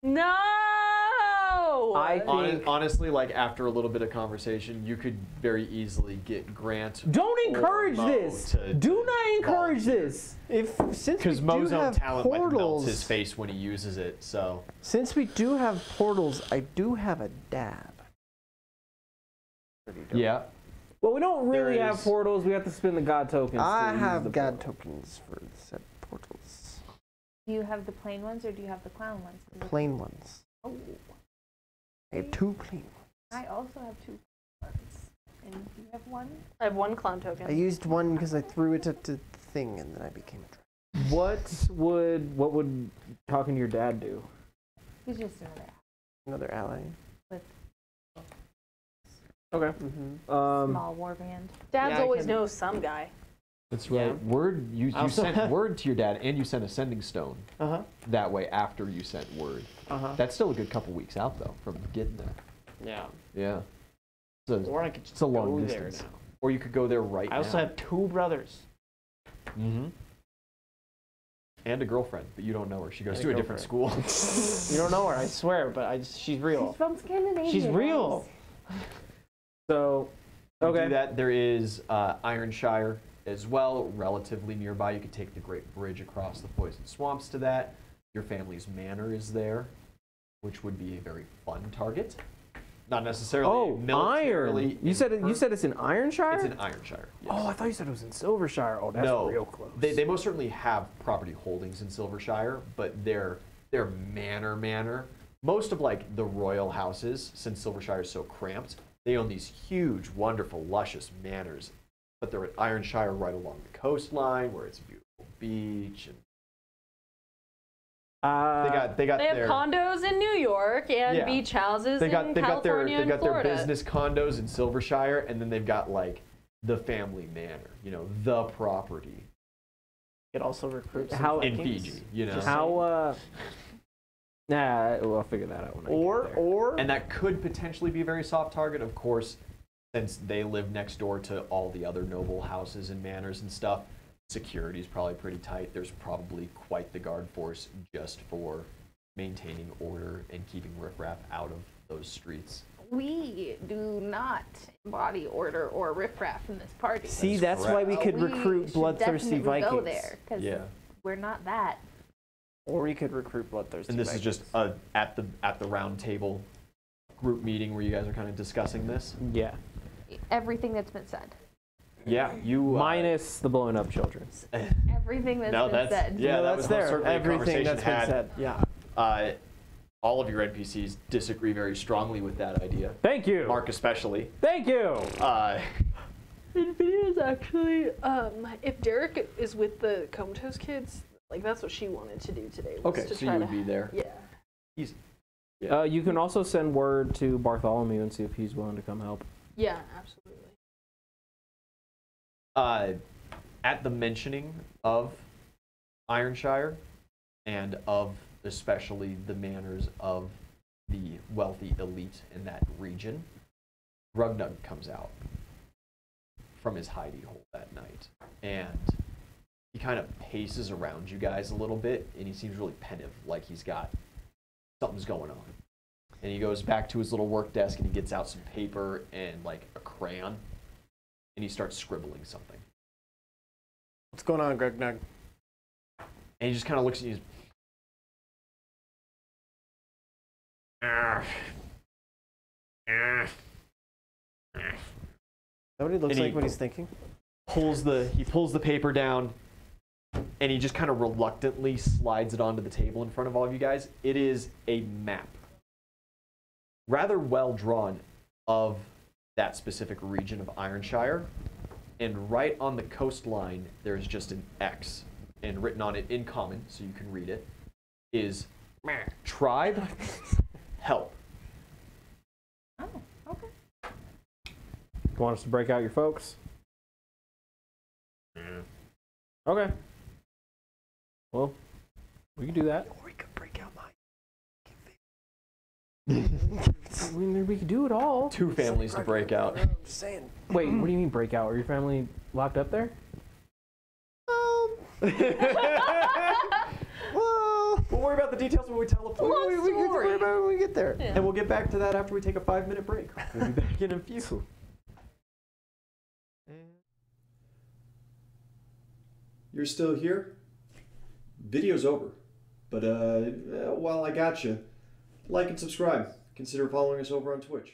No! I think. Honestly, like after a little bit of conversation, you could very easily get Grant. Don't or encourage Mo this. to Do not encourage volunteer. this. Since we Because do Mo's own have talent like melts portals, his face when he uses it. So since we do have portals, I do have a dab. yeah, Well, we don't really There have is- portals. We have to spend the god tokens. I to use have the god portal. tokens for said portals. Do you have the plain ones or do you have the clown ones? Plain ones. Oh, I have 2 plain ones. I also have 2 ones. And you have one? I have one clown token. I used one because I threw it at the thing and then I became a dragon. What would talking to your dad do? He's just another. Another ally. Okay. Mm-hmm. Small warband. Dads Yeah, I always can- know some guy. That's Yeah. right. Word. You Also- sent word to your dad, and you sent a sending stone. Uh-huh. That way, after you sent word. Uh-huh. That's still a good couple weeks out though from getting there. Yeah. Yeah. So, Or I could just it's a long go distance. there now. Or you could go there right I also now. have 2 brothers. Mm-hmm. And a girlfriend, but you don't know her. She goes And to a a different school. You don't know her, I swear, but she's real. She's from Scandinavia. She's real. So, To okay. do that, there is Ironshire as well, relatively nearby. You could take the Great Bridge across the poison swamps to that. Your family's manor is there, which would be a very fun target. Not necessarily Oh, militarily. iron. You said it's in Ironshire? It's in Ironshire. Yes. Oh, I thought you said it was in Silvershire. Oh, that's No, real close. They most certainly have property holdings in Silvershire, but their manor. Most of like the royal houses, since Silvershire is so cramped, they own these huge, wonderful, luscious manors. But they're at Ironshire, right along the coastline, where it's a beautiful beach, and they got They have their condos in New York and Yeah. beach houses they've got in their California they've got and their Florida. business condos in Silvershire, and then they've got like the family manor, the property Could also recruit some How- in Vikings. Fiji, you know. Just How, nah, I'll figure that out when I get there. Or And that could potentially be a very soft target, of course, since they live next door to all the other noble houses and manors and stuff. Security is probably pretty tight. There's probably quite the guard force just for maintaining order and keeping riffraff out of those streets. We do not embody order or riffraff in this party. see, That's that's why we could We recruit should bloodthirsty definitely Vikings. go there because Yeah. we're not that. Or we could recruit bloodthirsty. And this Vikings. is just at the round table group meeting where you guys are kind of discussing this. Yeah. Everything that's been said. Yeah, you Minus the blowing up children. Everything that's No, been that's said. yeah, No, that that's was most there. certainly a Everything conversation that's been had. said. Yeah. All of your NPCs disagree very strongly with that idea. Thank you. Mark especially. Thank you. Nvidia's actually, if Derek is with the Comatose kids, like that's what she wanted to do today. Was Okay, to so try you would to, be there. Yeah. Easy. You can also send word to Bartholomew and see if he's willing to come help. Yeah, absolutely. At the mentioning of Ironshire and of especially the manners of the wealthy elite in that region, Grugnug comes out from his hidey hole that night, and he kind of paces around you guys a little bit, and he seems really pensive, like he's got something's going on. And he goes back to his little work desk, and he gets out some paper and like a crayon, and he starts scribbling something. What's going on, Grugnug? And he just kind of looks at you. Is that what he looks And like when he's thinking? Pulls the paper down, and he just kind of reluctantly slides it onto the table in front of all of you guys. It is a map, rather well drawn, of that specific region of Ironshire. And right on the coastline, there's just an X, and written on it in common, so you can read it, is tribe help. Oh, okay. You want us to break out your folks? Okay. Well, we can do that. Or we could break out mine. I mean, we could do it all. 2 families to break out. I'm just saying. Wait, what do you mean break out? Are your family locked up there? Well, We'll worry about the details when we teleport. Long we can story. worry about it when we get there. Yeah. And we'll get back to that after we take a 5-minute break. We'll be back in a few. You're still here? Video's over. But while I got you, like and subscribe. Consider following us over on Twitch.